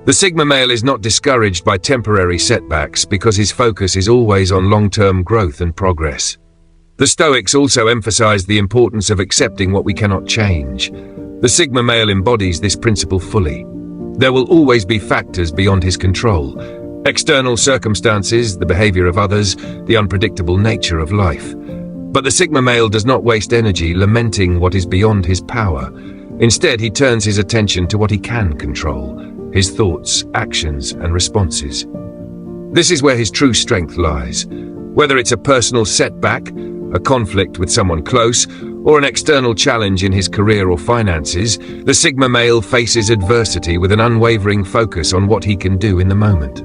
The Sigma male is not discouraged by temporary setbacks because his focus is always on long-term growth and progress. The Stoics also emphasize the importance of accepting what we cannot change. The Sigma male embodies this principle fully. There will always be factors beyond his control. External circumstances, the behavior of others, the unpredictable nature of life. But the Sigma male does not waste energy lamenting what is beyond his power. Instead, he turns his attention to what he can control, his thoughts, actions, and responses. This is where his true strength lies. Whether it's a personal setback, a conflict with someone close, or an external challenge in his career or finances, the Sigma male faces adversity with an unwavering focus on what he can do in the moment.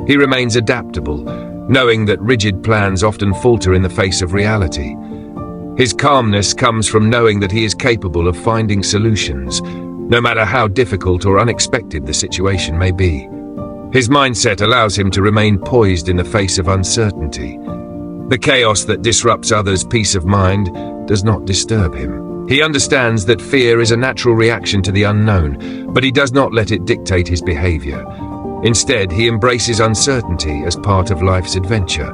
He remains adaptable, knowing that rigid plans often falter in the face of reality. His calmness comes from knowing that he is capable of finding solutions, no matter how difficult or unexpected the situation may be. His mindset allows him to remain poised in the face of uncertainty. The chaos that disrupts others' peace of mind does not disturb him. He understands that fear is a natural reaction to the unknown, but he does not let it dictate his behavior. Instead, he embraces uncertainty as part of life's adventure.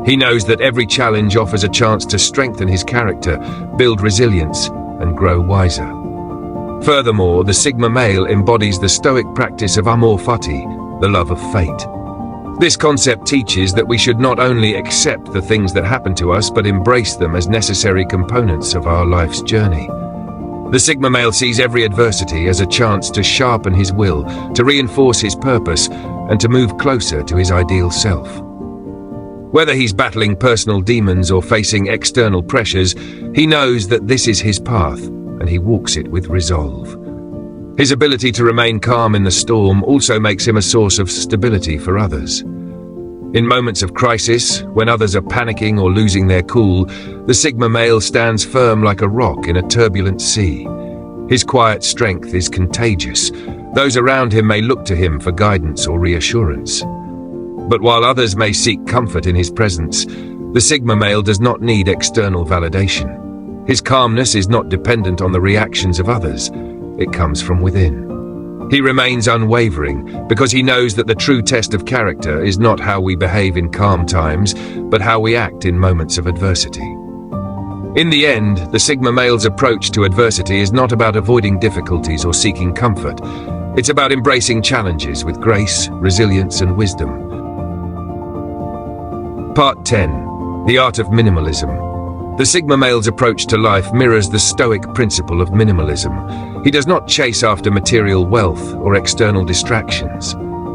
He knows that every challenge offers a chance to strengthen his character, build resilience, and grow wiser. Furthermore, the Sigma male embodies the Stoic practice of amor fati, the love of fate. This concept teaches that we should not only accept the things that happen to us, but embrace them as necessary components of our life's journey. The Sigma male sees every adversity as a chance to sharpen his will, to reinforce his purpose, and to move closer to his ideal self. Whether he's battling personal demons or facing external pressures, he knows that this is his path, and he walks it with resolve. His ability to remain calm in the storm also makes him a source of stability for others. In moments of crisis, when others are panicking or losing their cool, the Sigma male stands firm like a rock in a turbulent sea. His quiet strength is contagious. Those around him may look to him for guidance or reassurance. But while others may seek comfort in his presence, the Sigma male does not need external validation. His calmness is not dependent on the reactions of others. It comes from within. He remains unwavering because he knows that the true test of character is not how we behave in calm times, but how we act in moments of adversity. In the end, the Sigma male's approach to adversity is not about avoiding difficulties or seeking comfort. It's about embracing challenges with grace, resilience, and wisdom. Part 10. The Art of Minimalism. The Sigma male's approach to life mirrors the Stoic principle of minimalism. He does not chase after material wealth or external distractions.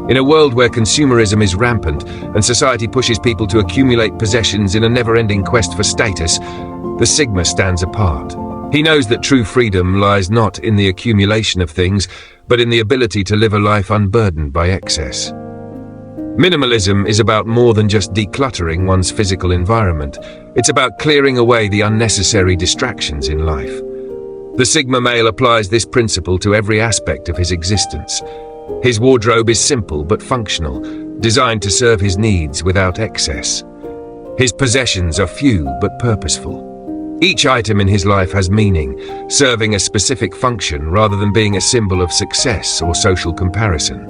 In a world where consumerism is rampant and society pushes people to accumulate possessions in a never-ending quest for status, the Sigma stands apart. He knows that true freedom lies not in the accumulation of things, but in the ability to live a life unburdened by excess. Minimalism is about more than just decluttering one's physical environment. It's about clearing away the unnecessary distractions in life. The Sigma male applies this principle to every aspect of his existence. His wardrobe is simple but functional, designed to serve his needs without excess. His possessions are few but purposeful. Each item in his life has meaning, serving a specific function rather than being a symbol of success or social comparison.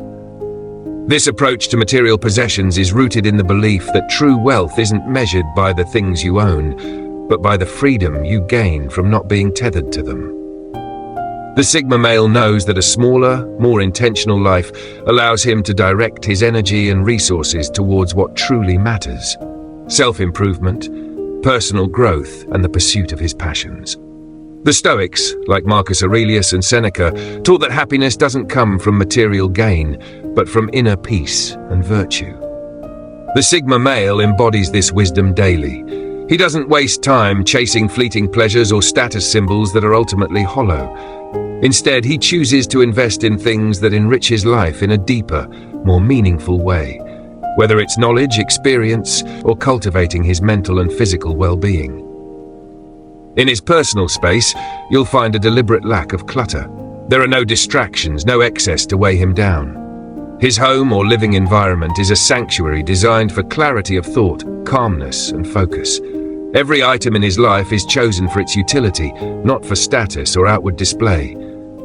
This approach to material possessions is rooted in the belief that true wealth isn't measured by the things you own, but by the freedom you gain from not being tethered to them. The Sigma male knows that a smaller, more intentional life allows him to direct his energy and resources towards what truly matters: self-improvement, personal growth, and the pursuit of his passions. The Stoics, like Marcus Aurelius and Seneca, taught that happiness doesn't come from material gain, but from inner peace and virtue. The Sigma male embodies this wisdom daily. He doesn't waste time chasing fleeting pleasures or status symbols that are ultimately hollow. Instead, he chooses to invest in things that enrich his life in a deeper, more meaningful way, whether it's knowledge, experience, or cultivating his mental and physical well-being. In his personal space, you'll find a deliberate lack of clutter. There are no distractions, no excess to weigh him down. His home or living environment is a sanctuary designed for clarity of thought, calmness, and focus. Every item in his life is chosen for its utility, not for status or outward display.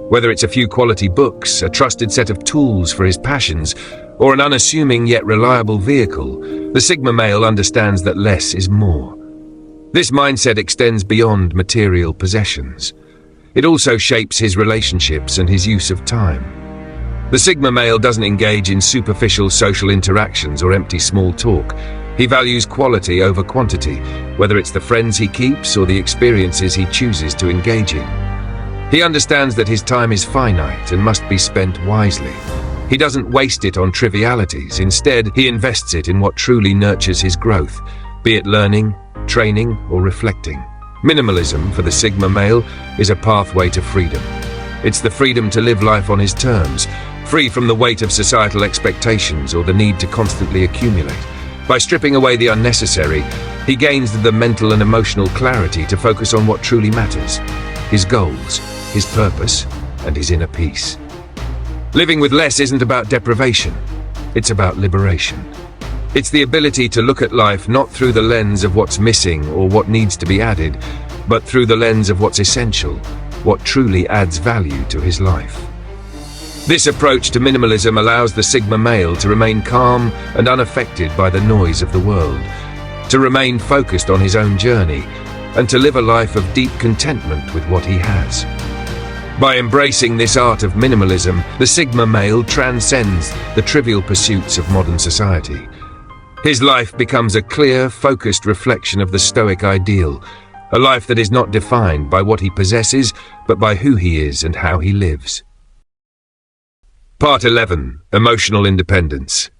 Whether it's a few quality books, a trusted set of tools for his passions, or an unassuming yet reliable vehicle, the Sigma male understands that less is more. This mindset extends beyond material possessions. It also shapes his relationships and his use of time. The Sigma male doesn't engage in superficial social interactions or empty small talk. He values quality over quantity, whether it's the friends he keeps or the experiences he chooses to engage in. He understands that his time is finite and must be spent wisely. He doesn't waste it on trivialities. Instead, he invests it in what truly nurtures his growth, be it learning, training, or reflecting. Minimalism, for the Sigma male, is a pathway to freedom. It's the freedom to live life on his terms, free from the weight of societal expectations or the need to constantly accumulate. By stripping away the unnecessary, he gains the mental and emotional clarity to focus on what truly matters: his goals, his purpose, and his inner peace. Living with less isn't about deprivation, it's about liberation. It's the ability to look at life not through the lens of what's missing or what needs to be added, but through the lens of what's essential, what truly adds value to his life. This approach to minimalism allows the Sigma male to remain calm and unaffected by the noise of the world, to remain focused on his own journey, and to live a life of deep contentment with what he has. By embracing this art of minimalism, the Sigma male transcends the trivial pursuits of modern society. His life becomes a clear, focused reflection of the Stoic ideal, a life that is not defined by what he possesses, but by who he is and how he lives. Part 11. Emotional Independence.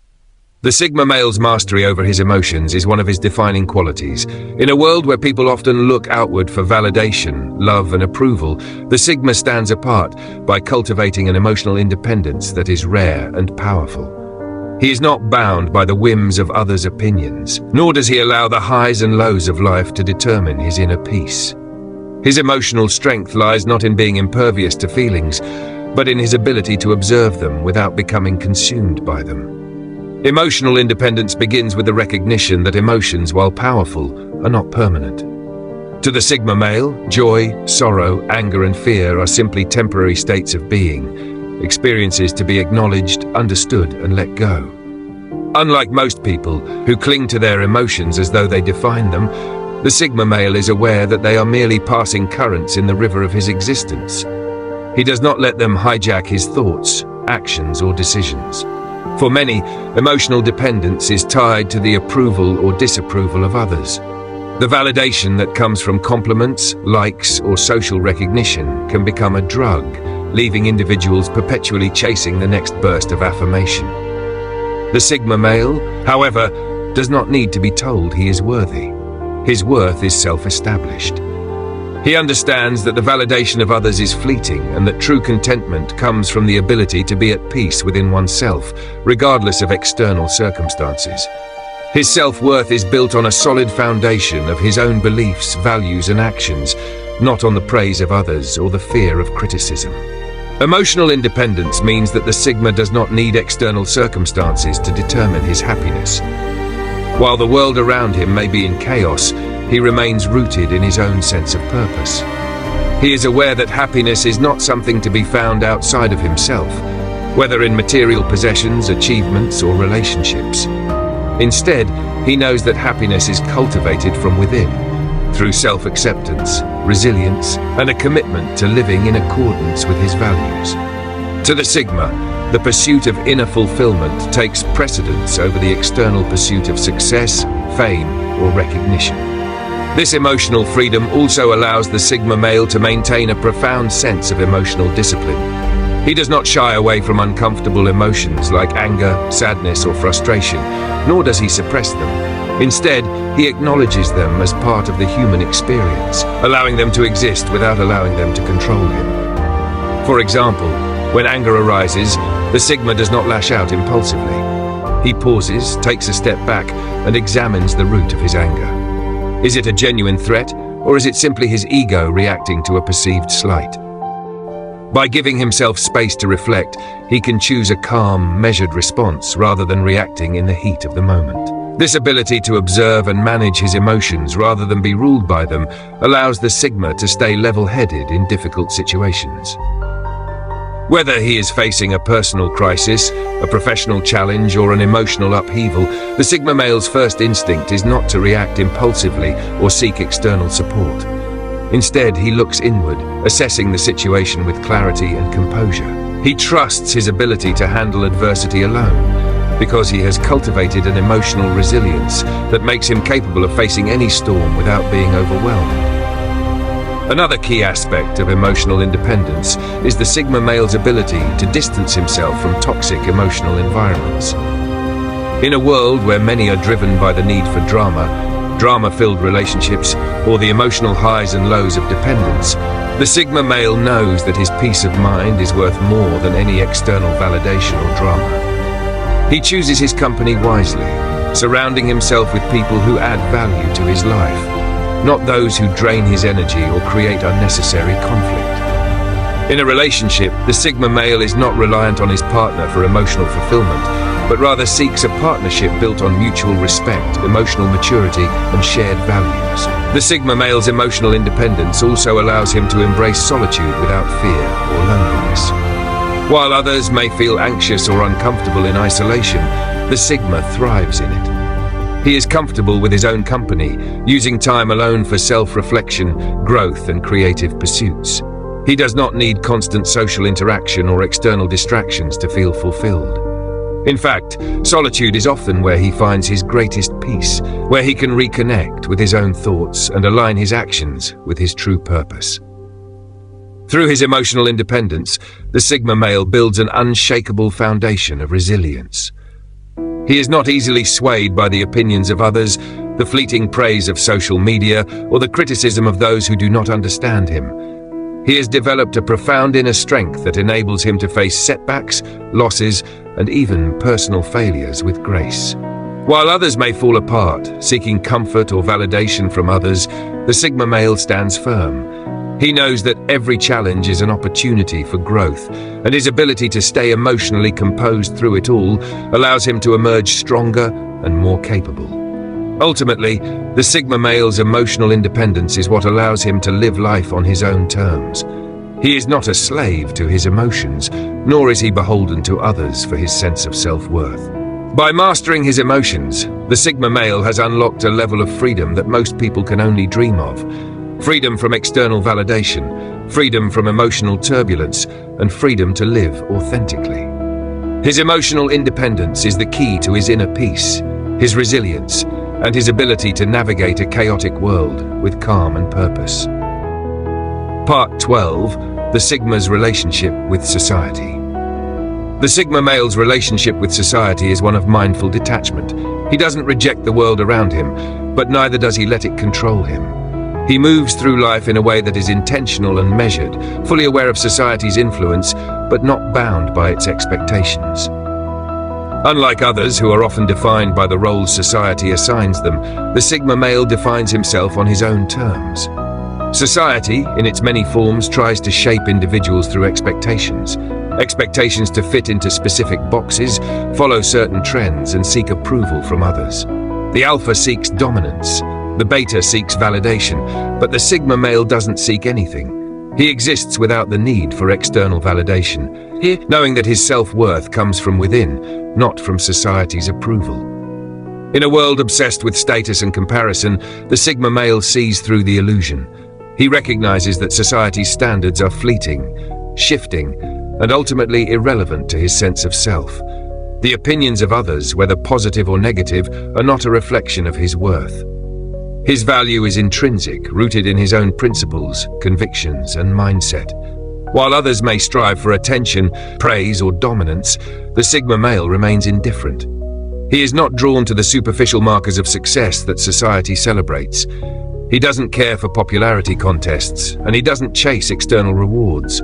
The Sigma male's mastery over his emotions is one of his defining qualities. In a world where people often look outward for validation, love, and approval, the Sigma stands apart by cultivating an emotional independence that is rare and powerful. He is not bound by the whims of others' opinions, nor does he allow the highs and lows of life to determine his inner peace. His emotional strength lies not in being impervious to feelings, but in his ability to observe them without becoming consumed by them. Emotional independence begins with the recognition that emotions, while powerful, are not permanent. To the Sigma male, joy, sorrow, anger, and fear are simply temporary states of being, experiences to be acknowledged, understood, and let go. Unlike most people who cling to their emotions as though they define them, the Sigma male is aware that they are merely passing currents in the river of his existence. He does not let them hijack his thoughts, actions, or decisions. For many, emotional dependence is tied to the approval or disapproval of others. The validation that comes from compliments, likes, or social recognition can become a drug, leaving individuals perpetually chasing the next burst of affirmation. The Sigma male, however, does not need to be told he is worthy. His worth is self-established. He understands that the validation of others is fleeting and that true contentment comes from the ability to be at peace within oneself, regardless of external circumstances. His self-worth is built on a solid foundation of his own beliefs, values, and actions, not on the praise of others or the fear of criticism. Emotional independence means that the Sigma does not need external circumstances to determine his happiness. While the world around him may be in chaos, he remains rooted in his own sense of purpose. He is aware that happiness is not something to be found outside of himself, whether in material possessions, achievements, or relationships. Instead, he knows that happiness is cultivated from within, through self-acceptance, resilience, and a commitment to living in accordance with his values. To the Sigma, the pursuit of inner fulfillment takes precedence over the external pursuit of success, fame, or recognition. This emotional freedom also allows the Sigma male to maintain a profound sense of emotional discipline. He does not shy away from uncomfortable emotions like anger, sadness, or frustration, nor does he suppress them. Instead, he acknowledges them as part of the human experience, allowing them to exist without allowing them to control him. For example, when anger arises, the Sigma does not lash out impulsively. He pauses, takes a step back, and examines the root of his anger. Is it a genuine threat, or is it simply his ego reacting to a perceived slight? By giving himself space to reflect, he can choose a calm, measured response rather than reacting in the heat of the moment. This ability to observe and manage his emotions rather than be ruled by them allows the Sigma to stay level-headed in difficult situations. Whether he is facing a personal crisis, a professional challenge, or an emotional upheaval, the Sigma male's first instinct is not to react impulsively or seek external support. Instead, he looks inward, assessing the situation with clarity and composure. He trusts his ability to handle adversity alone, because he has cultivated an emotional resilience that makes him capable of facing any storm without being overwhelmed. Another key aspect of emotional independence is the Sigma male's ability to distance himself from toxic emotional environments. In a world where many are driven by the need for drama-filled relationships, or the emotional highs and lows of dependence, the Sigma male knows that his peace of mind is worth more than any external validation or drama. He chooses his company wisely, surrounding himself with people who add value to his life, not those who drain his energy or create unnecessary conflict. In a relationship, the Sigma male is not reliant on his partner for emotional fulfillment, but rather seeks a partnership built on mutual respect, emotional maturity, and shared values. The Sigma male's emotional independence also allows him to embrace solitude without fear or loneliness. While others may feel anxious or uncomfortable in isolation, the Sigma thrives in it. He is comfortable with his own company, using time alone for self-reflection, growth, and creative pursuits. He does not need constant social interaction or external distractions to feel fulfilled. In fact, solitude is often where he finds his greatest peace, where he can reconnect with his own thoughts and align his actions with his true purpose. Through his emotional independence, the Sigma male builds an unshakable foundation of resilience. He is not easily swayed by the opinions of others, the fleeting praise of social media, or the criticism of those who do not understand him. He has developed a profound inner strength that enables him to face setbacks, losses, and even personal failures with grace. While others may fall apart, seeking comfort or validation from others, the Sigma male stands firm. He knows that every challenge is an opportunity for growth, and his ability to stay emotionally composed through it all allows him to emerge stronger and more capable. Ultimately, the Sigma male's emotional independence is what allows him to live life on his own terms. He is not a slave to his emotions, nor is he beholden to others for his sense of self-worth. By mastering his emotions, the Sigma male has unlocked a level of freedom that most people can only dream of. Freedom from external validation, freedom from emotional turbulence, and freedom to live authentically. His emotional independence is the key to his inner peace, his resilience, and his ability to navigate a chaotic world with calm and purpose. Part 12. The Sigma's relationship with society. The Sigma male's relationship with society is one of mindful detachment. He doesn't reject the world around him, but neither does he let it control him. He moves through life in a way that is intentional and measured, fully aware of society's influence, but not bound by its expectations. Unlike others who are often defined by the roles society assigns them, the Sigma male defines himself on his own terms. Society, in its many forms, tries to shape individuals through expectations. Expectations to fit into specific boxes, follow certain trends, and seek approval from others. The alpha seeks dominance. The beta seeks validation, but the Sigma male doesn't seek anything. He exists without the need for external validation, knowing that his self-worth comes from within, not from society's approval. In a world obsessed with status and comparison, the Sigma male sees through the illusion. He recognizes that society's standards are fleeting, shifting, and ultimately irrelevant to his sense of self. The opinions of others, whether positive or negative, are not a reflection of his worth. His value is intrinsic, rooted in his own principles, convictions, and mindset. While others may strive for attention, praise, or dominance, the Sigma male remains indifferent. He is not drawn to the superficial markers of success that society celebrates. He doesn't care for popularity contests, and he doesn't chase external rewards.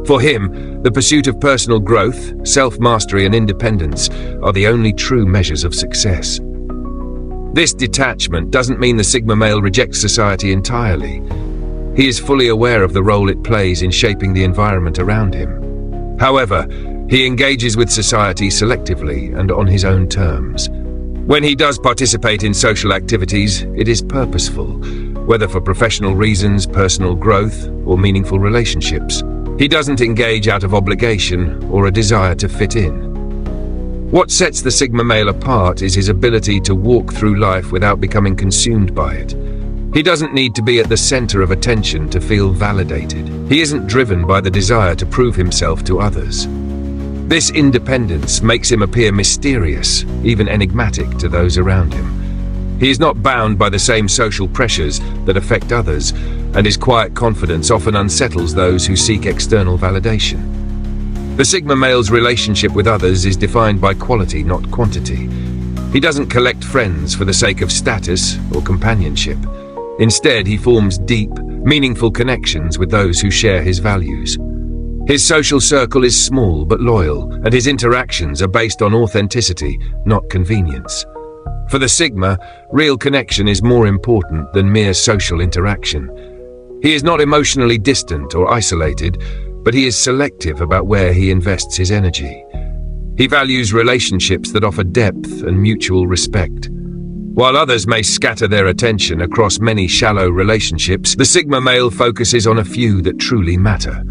For him, the pursuit of personal growth, self-mastery, and independence are the only true measures of success. This detachment doesn't mean the Sigma male rejects society entirely. He is fully aware of the role it plays in shaping the environment around him. However, he engages with society selectively and on his own terms. When he does participate in social activities, it is purposeful, whether for professional reasons, personal growth, or meaningful relationships. He doesn't engage out of obligation or a desire to fit in. What sets the Sigma male apart is his ability to walk through life without becoming consumed by it. He doesn't need to be at the center of attention to feel validated. He isn't driven by the desire to prove himself to others. This independence makes him appear mysterious, even enigmatic to those around him. He is not bound by the same social pressures that affect others, and his quiet confidence often unsettles those who seek external validation. The Sigma male's relationship with others is defined by quality, not quantity. He doesn't collect friends for the sake of status or companionship. Instead, he forms deep, meaningful connections with those who share his values. His social circle is small but loyal, and his interactions are based on authenticity, not convenience. For the Sigma, real connection is more important than mere social interaction. He is not emotionally distant or isolated, but he is selective about where he invests his energy. He values relationships that offer depth and mutual respect. While others may scatter their attention across many shallow relationships, the Sigma male focuses on a few that truly matter.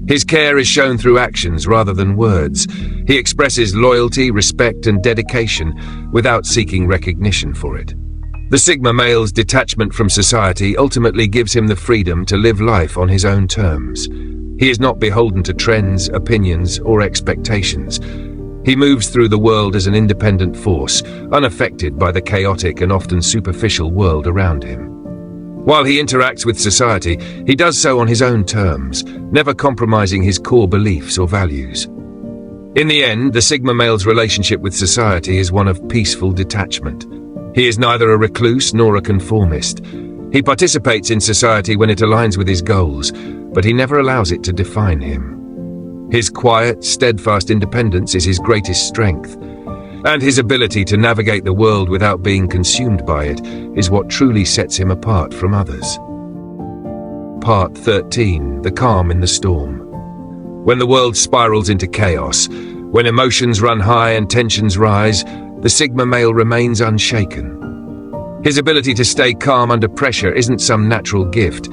His care is shown through actions rather than words. He expresses loyalty, respect, and dedication without seeking recognition for it. The Sigma male's detachment from society ultimately gives him the freedom to live life on his own terms. He is not beholden to trends, opinions, or expectations. He moves through the world as an independent force, unaffected by the chaotic and often superficial world around him. While he interacts with society, he does so on his own terms, never compromising his core beliefs or values. In the end, the Sigma male's relationship with society is one of peaceful detachment. He is neither a recluse nor a conformist. He participates in society when it aligns with his goals, but he never allows it to define him. His quiet, steadfast independence is his greatest strength, and his ability to navigate the world without being consumed by it is what truly sets him apart from others. Part 13. The calm in the storm. When the world spirals into chaos, when emotions run high and tensions rise, the Sigma male remains unshaken. His ability to stay calm under pressure isn't some natural gift.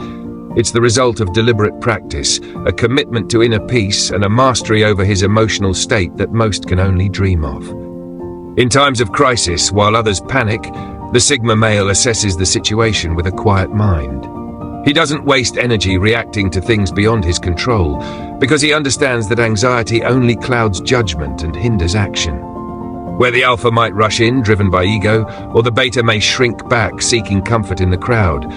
It's the result of deliberate practice, a commitment to inner peace, and a mastery over his emotional state that most can only dream of. In times of crisis, while others panic, the Sigma male assesses the situation with a quiet mind. He doesn't waste energy reacting to things beyond his control, because he understands that anxiety only clouds judgment and hinders action. Where the alpha might rush in, driven by ego, or the beta may shrink back, seeking comfort in the crowd,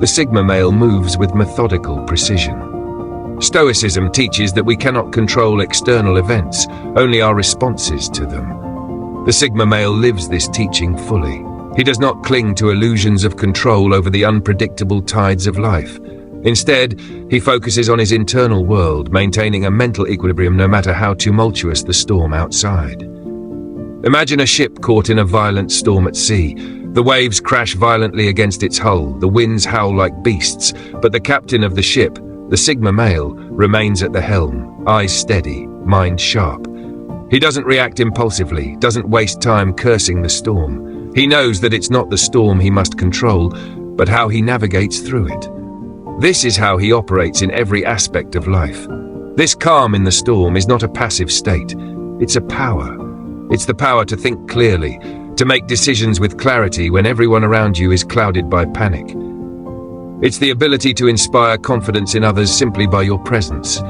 the Sigma male moves with methodical precision. Stoicism teaches that we cannot control external events, only our responses to them. The Sigma male lives this teaching fully. He does not cling to illusions of control over the unpredictable tides of life. Instead, he focuses on his internal world, maintaining a mental equilibrium no matter how tumultuous the storm outside. Imagine a ship caught in a violent storm at sea. The waves crash violently against its hull, the winds howl like beasts, but the captain of the ship, the Sigma male, remains at the helm, eyes steady, mind sharp. He doesn't react impulsively, doesn't waste time cursing the storm. He knows that it's not the storm he must control, but how he navigates through it. This is how he operates in every aspect of life. This calm in the storm is not a passive state. It's a power. It's the power to think clearly, to make decisions with clarity when everyone around you is clouded by panic. It's the ability to inspire confidence in others simply by your presence,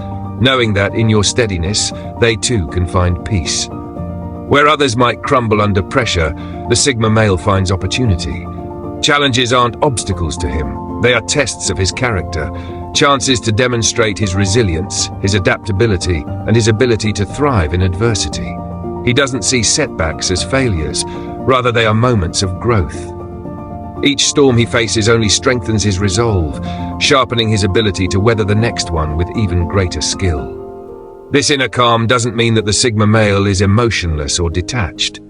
knowing that in your steadiness, they too can find peace. Where others might crumble under pressure, the Sigma male finds opportunity. Challenges aren't obstacles to him. They are tests of his character, chances to demonstrate his resilience, his adaptability, and his ability to thrive in adversity. He doesn't see setbacks as failures, rather they are moments of growth. Each storm he faces only strengthens his resolve, sharpening his ability to weather the next one with even greater skill. This inner calm doesn't mean that the Sigma male is emotionless or detached.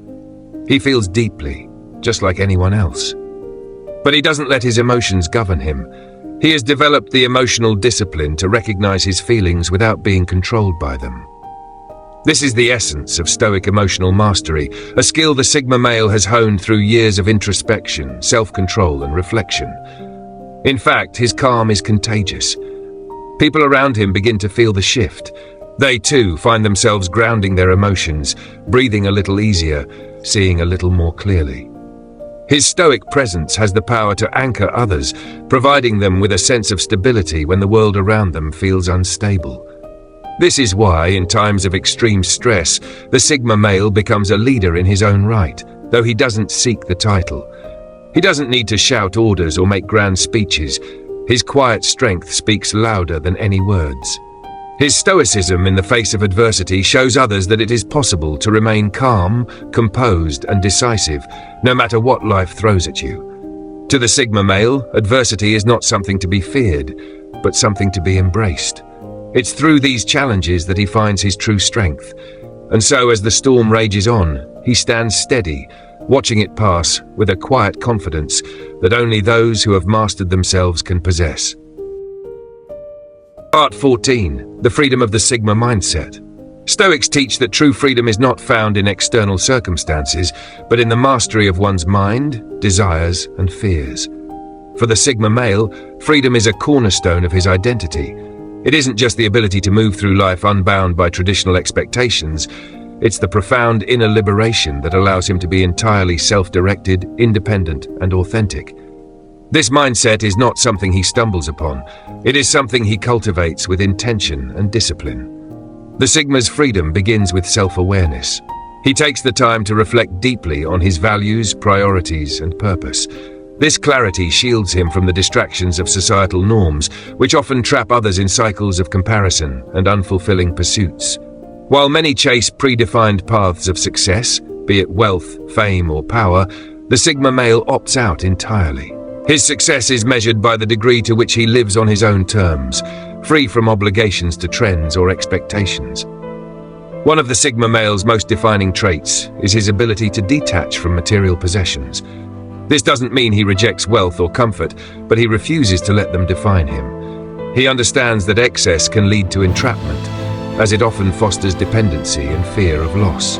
He feels deeply, just like anyone else. But he doesn't let his emotions govern him. He has developed the emotional discipline to recognize his feelings without being controlled by them. This is the essence of Stoic emotional mastery, a skill the Sigma male has honed through years of introspection, self-control, and reflection. In fact, his calm is contagious. People around him begin to feel the shift. They too find themselves grounding their emotions, breathing a little easier, seeing a little more clearly. His stoic presence has the power to anchor others, providing them with a sense of stability when the world around them feels unstable. This is why, in times of extreme stress, the Sigma male becomes a leader in his own right, though he doesn't seek the title. He doesn't need to shout orders or make grand speeches. His quiet strength speaks louder than any words. His stoicism in the face of adversity shows others that it is possible to remain calm, composed, and decisive, no matter what life throws at you. To the Sigma male, adversity is not something to be feared, but something to be embraced. It's through these challenges that he finds his true strength. And so as the storm rages on, he stands steady, watching it pass with a quiet confidence that only those who have mastered themselves can possess. Part 14. The freedom of the Sigma mindset. Stoics teach that true freedom is not found in external circumstances, but in the mastery of one's mind, desires, and fears. For the Sigma male, freedom is a cornerstone of his identity. It isn't just the ability to move through life unbound by traditional expectations. It's the profound inner liberation that allows him to be entirely self-directed, independent, and authentic. This mindset is not something he stumbles upon. It is something he cultivates with intention and discipline. The Sigma's freedom begins with self-awareness. He takes the time to reflect deeply on his values, priorities, and purpose. This clarity shields him from the distractions of societal norms, which often trap others in cycles of comparison and unfulfilling pursuits. While many chase predefined paths of success, be it wealth, fame, or power, the Sigma male opts out entirely. His success is measured by the degree to which he lives on his own terms, free from obligations to trends or expectations. One of the Sigma male's most defining traits is his ability to detach from material possessions. This doesn't mean he rejects wealth or comfort, but he refuses to let them define him. He understands that excess can lead to entrapment, as it often fosters dependency and fear of loss.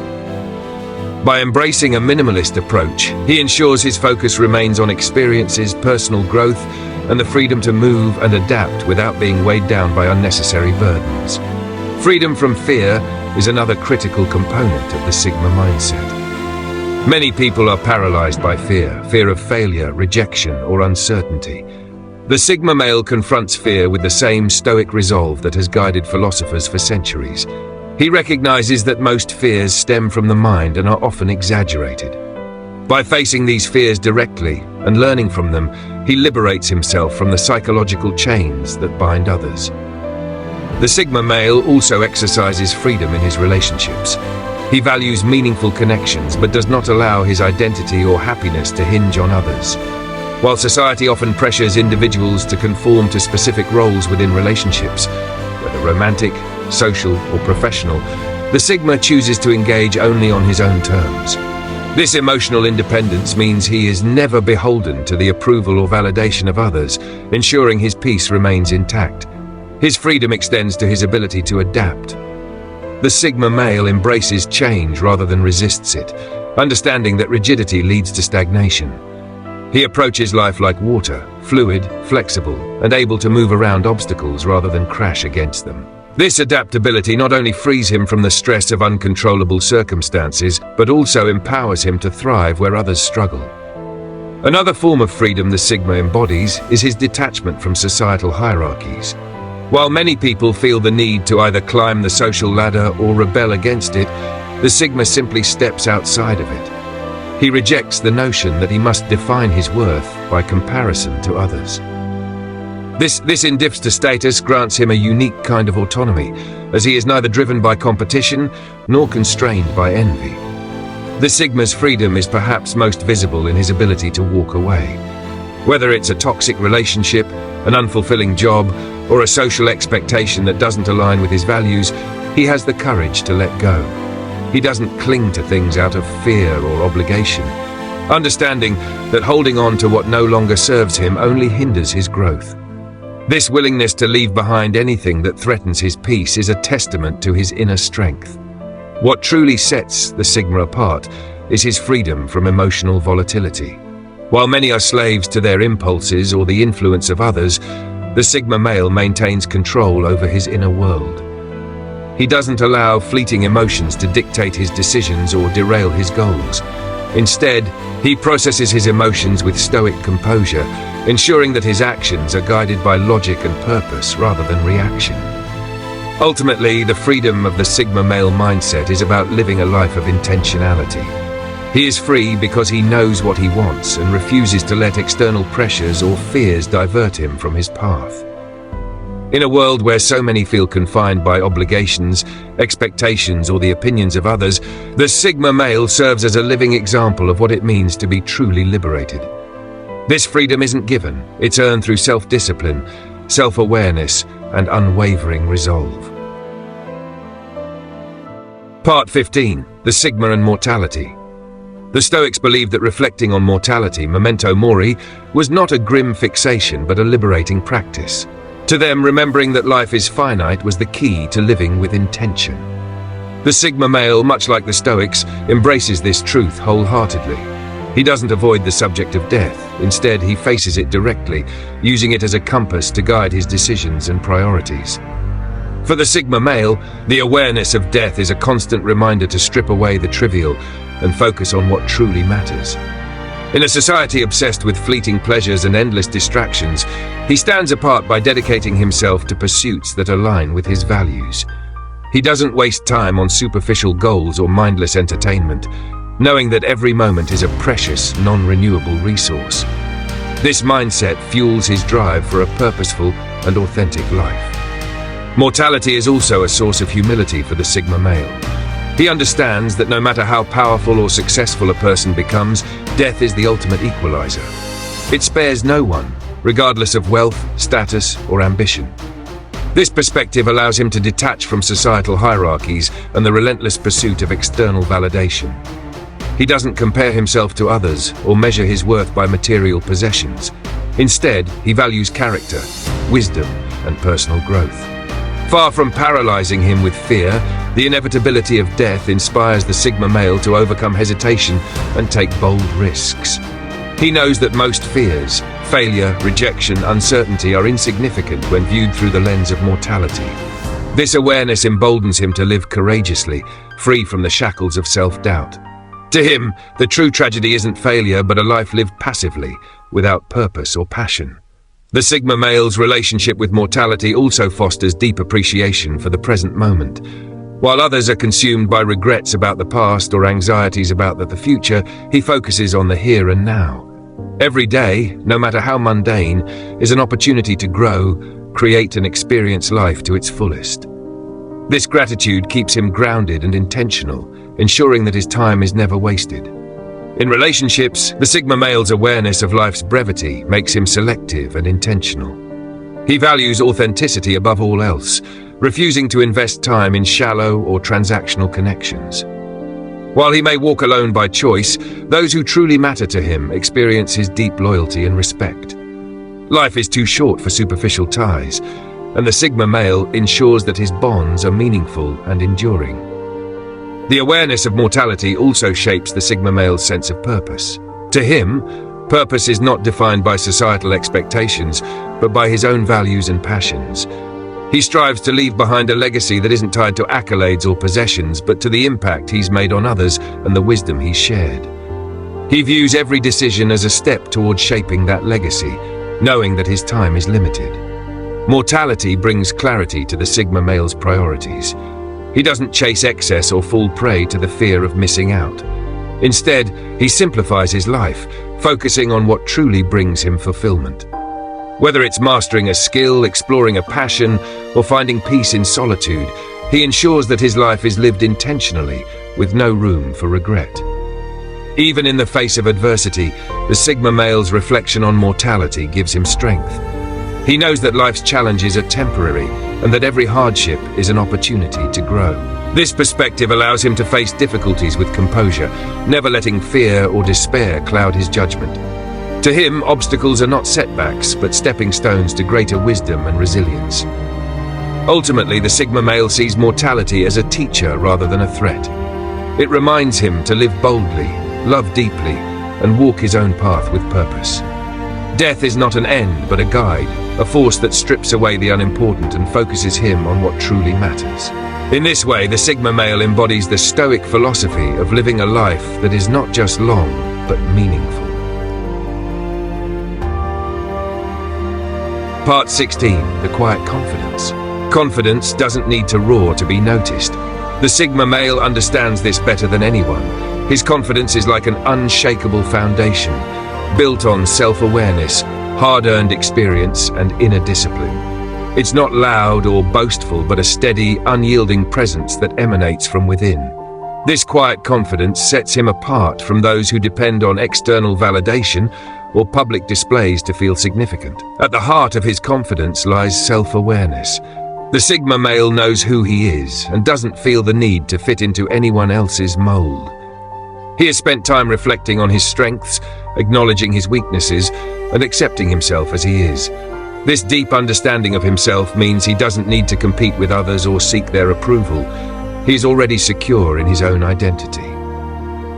By embracing a minimalist approach, he ensures his focus remains on experiences, personal growth, and the freedom to move and adapt without being weighed down by unnecessary burdens. Freedom from fear is another critical component of the Sigma mindset. Many people are paralyzed by fear of failure, rejection, or uncertainty. The Sigma male confronts fear with the same stoic resolve that has guided philosophers for centuries. He recognizes that most fears stem from the mind and are often exaggerated. By facing these fears directly and learning from them, he liberates himself from the psychological chains that bind others. The Sigma male also exercises freedom in his relationships. He values meaningful connections but does not allow his identity or happiness to hinge on others. While society often pressures individuals to conform to specific roles within relationships, whether romantic, social, or professional, the Sigma chooses to engage only on his own terms. This emotional independence means he is never beholden to the approval or validation of others, ensuring his peace remains intact. His freedom extends to his ability to adapt. The Sigma male embraces change rather than resists it, understanding that rigidity leads to stagnation. He approaches life like water, fluid, flexible, and able to move around obstacles rather than crash against them. This adaptability not only frees him from the stress of uncontrollable circumstances, but also empowers him to thrive where others struggle. Another form of freedom the Sigma embodies is his detachment from societal hierarchies. While many people feel the need to either climb the social ladder or rebel against it, the Sigma simply steps outside of it. He rejects the notion that he must define his worth by comparison to others. This indifference to status grants him a unique kind of autonomy, as he is neither driven by competition nor constrained by envy. The Sigma's freedom is perhaps most visible in his ability to walk away. Whether it's a toxic relationship, an unfulfilling job, or a social expectation that doesn't align with his values, he has the courage to let go. He doesn't cling to things out of fear or obligation, understanding that holding on to what no longer serves him only hinders his growth. This willingness to leave behind anything that threatens his peace is a testament to his inner strength. What truly sets the Sigma apart is his freedom from emotional volatility. While many are slaves to their impulses or the influence of others, the Sigma male maintains control over his inner world. He doesn't allow fleeting emotions to dictate his decisions or derail his goals. Instead, he processes his emotions with stoic composure, ensuring that his actions are guided by logic and purpose rather than reaction. Ultimately, the freedom of the Sigma male mindset is about living a life of intentionality. He is free because he knows what he wants and refuses to let external pressures or fears divert him from his path. In a world where so many feel confined by obligations, expectations, or the opinions of others, the Sigma male serves as a living example of what it means to be truly liberated. This freedom isn't given, it's earned through self-discipline, self-awareness, and unwavering resolve. Part 15. The Sigma and Mortality. The Stoics believed that reflecting on mortality, memento mori, was not a grim fixation but a liberating practice. To them, remembering that life is finite was the key to living with intention. The Sigma male, much like the Stoics, embraces this truth wholeheartedly. He doesn't avoid the subject of death. Instead, he faces it directly, using it as a compass to guide his decisions and priorities. For the Sigma male, the awareness of death is a constant reminder to strip away the trivial and focus on what truly matters. In a society obsessed with fleeting pleasures and endless distractions, he stands apart by dedicating himself to pursuits that align with his values. He doesn't waste time on superficial goals or mindless entertainment, knowing that every moment is a precious, non-renewable resource. This mindset fuels his drive for a purposeful and authentic life. Mortality is also a source of humility for the Sigma male. He understands that no matter how powerful or successful a person becomes, death is the ultimate equalizer. It spares no one, regardless of wealth, status, or ambition. This perspective allows him to detach from societal hierarchies and the relentless pursuit of external validation. He doesn't compare himself to others or measure his worth by material possessions. Instead, he values character, wisdom, and personal growth. Far from paralyzing him with fear, the inevitability of death inspires the Sigma male to overcome hesitation and take bold risks. He knows that most fears, failure, rejection, uncertainty are insignificant when viewed through the lens of mortality. This awareness emboldens him to live courageously, free from the shackles of self-doubt. To him, the true tragedy isn't failure, but a life lived passively, without purpose or passion. The Sigma male's relationship with mortality also fosters deep appreciation for the present moment. While others are consumed by regrets about the past or anxieties about the future, he focuses on the here and now. Every day, no matter how mundane, is an opportunity to grow, create and experience life to its fullest. This gratitude keeps him grounded and intentional, ensuring that his time is never wasted. In relationships, the Sigma male's awareness of life's brevity makes him selective and intentional. He values authenticity above all else, refusing to invest time in shallow or transactional connections. While he may walk alone by choice, those who truly matter to him experience his deep loyalty and respect. Life is too short for superficial ties, and the Sigma male ensures that his bonds are meaningful and enduring. The awareness of mortality also shapes the Sigma male's sense of purpose. To him, purpose is not defined by societal expectations, but by his own values and passions. He strives to leave behind a legacy that isn't tied to accolades or possessions, but to the impact he's made on others and the wisdom he's shared. He views every decision as a step towards shaping that legacy, knowing that his time is limited. Mortality brings clarity to the Sigma male's priorities. He doesn't chase excess or fall prey to the fear of missing out. Instead, he simplifies his life, focusing on what truly brings him fulfillment. Whether it's mastering a skill, exploring a passion, or finding peace in solitude, he ensures that his life is lived intentionally, with no room for regret. Even in the face of adversity, the Sigma male's reflection on mortality gives him strength. He knows that life's challenges are temporary, and that every hardship is an opportunity to grow. This perspective allows him to face difficulties with composure, never letting fear or despair cloud his judgment. To him, obstacles are not setbacks, but stepping stones to greater wisdom and resilience. Ultimately, the Sigma male sees mortality as a teacher rather than a threat. It reminds him to live boldly, love deeply, and walk his own path with purpose. Death is not an end, but a guide, a force that strips away the unimportant and focuses him on what truly matters. In this way, the Sigma male embodies the Stoic philosophy of living a life that is not just long, but meaningful. Part 16. The Quiet Confidence. Confidence doesn't need to roar to be noticed. The Sigma male understands this better than anyone. His confidence is like an unshakable foundation, built on self-awareness, hard-earned experience, and inner discipline. It's not loud or boastful, but a steady, unyielding presence that emanates from within. This quiet confidence sets him apart from those who depend on external validation or public displays to feel significant. At the heart of his confidence lies self-awareness. The Sigma male knows who he is and doesn't feel the need to fit into anyone else's mold. He has spent time reflecting on his strengths, acknowledging his weaknesses, and accepting himself as he is. This deep understanding of himself means he doesn't need to compete with others or seek their approval. He is already secure in his own identity.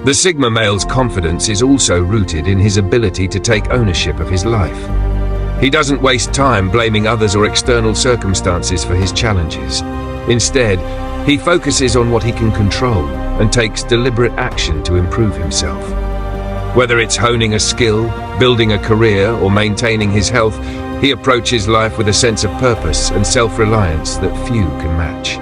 The Sigma male's confidence is also rooted in his ability to take ownership of his life. He doesn't waste time blaming others or external circumstances for his challenges. Instead, he focuses on what he can control and takes deliberate action to improve himself. Whether it's honing a skill, building a career, or maintaining his health, he approaches life with a sense of purpose and self-reliance that few can match.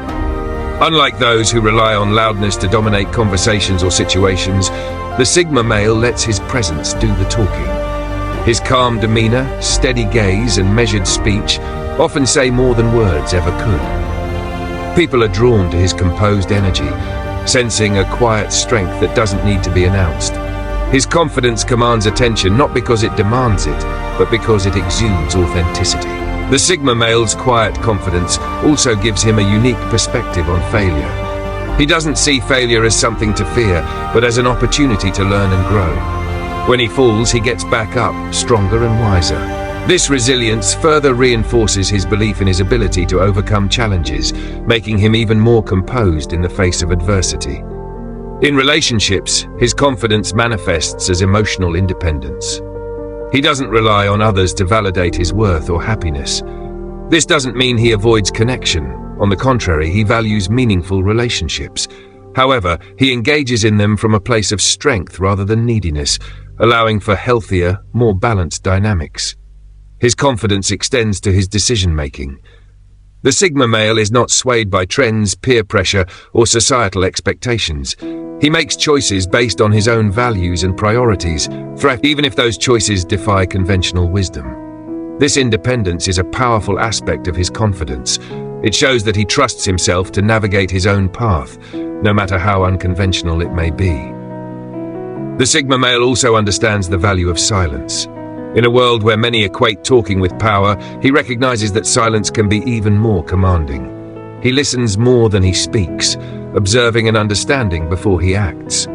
Unlike those who rely on loudness to dominate conversations or situations, the Sigma male lets his presence do the talking. His calm demeanor, steady gaze, and measured speech often say more than words ever could. People are drawn to his composed energy, sensing a quiet strength that doesn't need to be announced. His confidence commands attention not because it demands it, but because it exudes authenticity. The Sigma male's quiet confidence also gives him a unique perspective on failure. He doesn't see failure as something to fear, but as an opportunity to learn and grow. When he falls, he gets back up, stronger and wiser. This resilience further reinforces his belief in his ability to overcome challenges, making him even more composed in the face of adversity. In relationships, his confidence manifests as emotional independence. He doesn't rely on others to validate his worth or happiness. This doesn't mean he avoids connection. On the contrary, he values meaningful relationships. However, he engages in them from a place of strength rather than neediness, allowing for healthier, more balanced dynamics. His confidence extends to his decision-making. The Sigma male is not swayed by trends, peer pressure, or societal expectations. He makes choices based on his own values and priorities, even if those choices defy conventional wisdom. This independence is a powerful aspect of his confidence. It shows that he trusts himself to navigate his own path, no matter how unconventional it may be. The Sigma male also understands the value of silence. In a world where many equate talking with power, he recognizes that silence can be even more commanding. He listens more than he speaks, observing and understanding before he acts.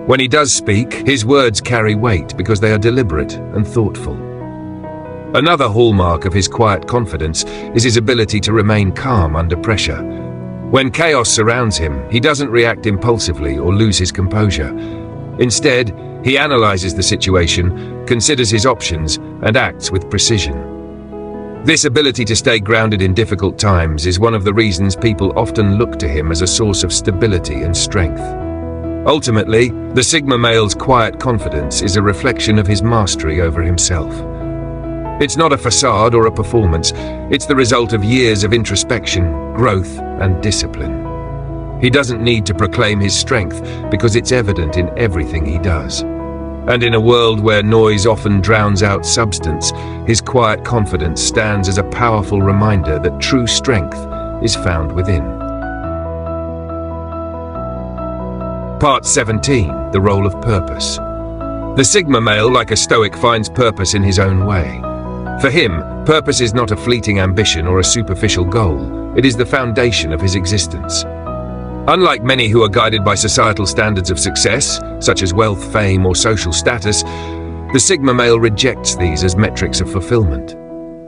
When he does speak, his words carry weight because they are deliberate and thoughtful. Another hallmark of his quiet confidence is his ability to remain calm under pressure. When chaos surrounds him, he doesn't react impulsively or lose his composure. Instead, he analyzes the situation, considers his options, and acts with precision. This ability to stay grounded in difficult times is one of the reasons people often look to him as a source of stability and strength. Ultimately, the Sigma male's quiet confidence is a reflection of his mastery over himself. It's not a facade or a performance, it's the result of years of introspection, growth, and discipline. He doesn't need to proclaim his strength because it's evident in everything he does. And in a world where noise often drowns out substance, his quiet confidence stands as a powerful reminder that true strength is found within. Part 17. The Role of Purpose. The Sigma male, like a Stoic, finds purpose in his own way. For him, purpose is not a fleeting ambition or a superficial goal. It is the foundation of his existence. Unlike many who are guided by societal standards of success, such as wealth, fame, or social status, the Sigma male rejects these as metrics of fulfillment.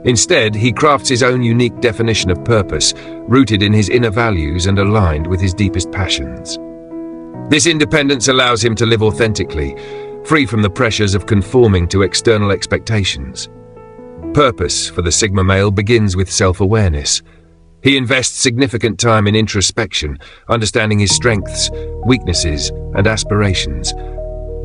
Instead, he crafts his own unique definition of purpose, rooted in his inner values and aligned with his deepest passions. This independence allows him to live authentically, free from the pressures of conforming to external expectations. Purpose for the Sigma male begins with self-awareness. He invests significant time in introspection, understanding his strengths, weaknesses, and aspirations.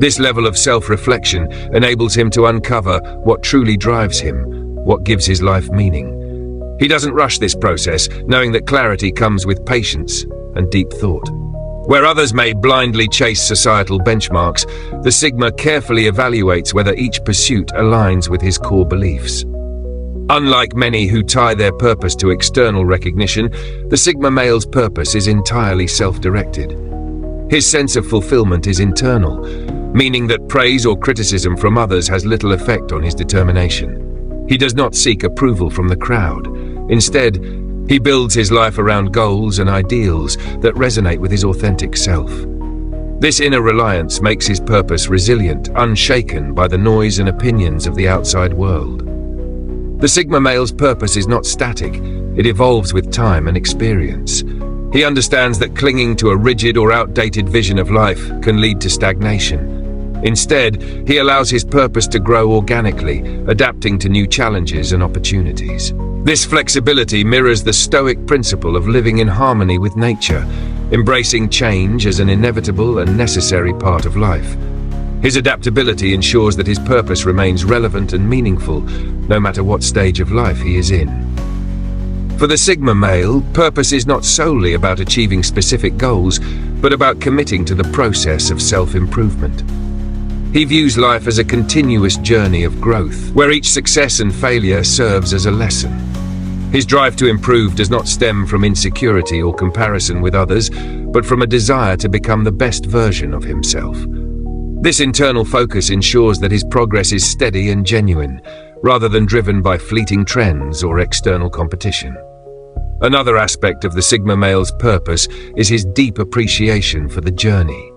This level of self-reflection enables him to uncover what truly drives him, what gives his life meaning. He doesn't rush this process, knowing that clarity comes with patience and deep thought. Where others may blindly chase societal benchmarks, the Sigma carefully evaluates whether each pursuit aligns with his core beliefs. Unlike many who tie their purpose to external recognition, the Sigma male's purpose is entirely self-directed. His sense of fulfillment is internal, meaning that praise or criticism from others has little effect on his determination. He does not seek approval from the crowd. Instead, he builds his life around goals and ideals that resonate with his authentic self. This inner reliance makes his purpose resilient, unshaken by the noise and opinions of the outside world. The Sigma male's purpose is not static, it evolves with time and experience. He understands that clinging to a rigid or outdated vision of life can lead to stagnation. Instead, he allows his purpose to grow organically, adapting to new challenges and opportunities. This flexibility mirrors the Stoic principle of living in harmony with nature, embracing change as an inevitable and necessary part of life. His adaptability ensures that his purpose remains relevant and meaningful, no matter what stage of life he is in. For the Sigma male, purpose is not solely about achieving specific goals, but about committing to the process of self-improvement. He views life as a continuous journey of growth, where each success and failure serves as a lesson. His drive to improve does not stem from insecurity or comparison with others, but from a desire to become the best version of himself. This internal focus ensures that his progress is steady and genuine, rather than driven by fleeting trends or external competition. Another aspect of the Sigma male's purpose is his deep appreciation for the journey.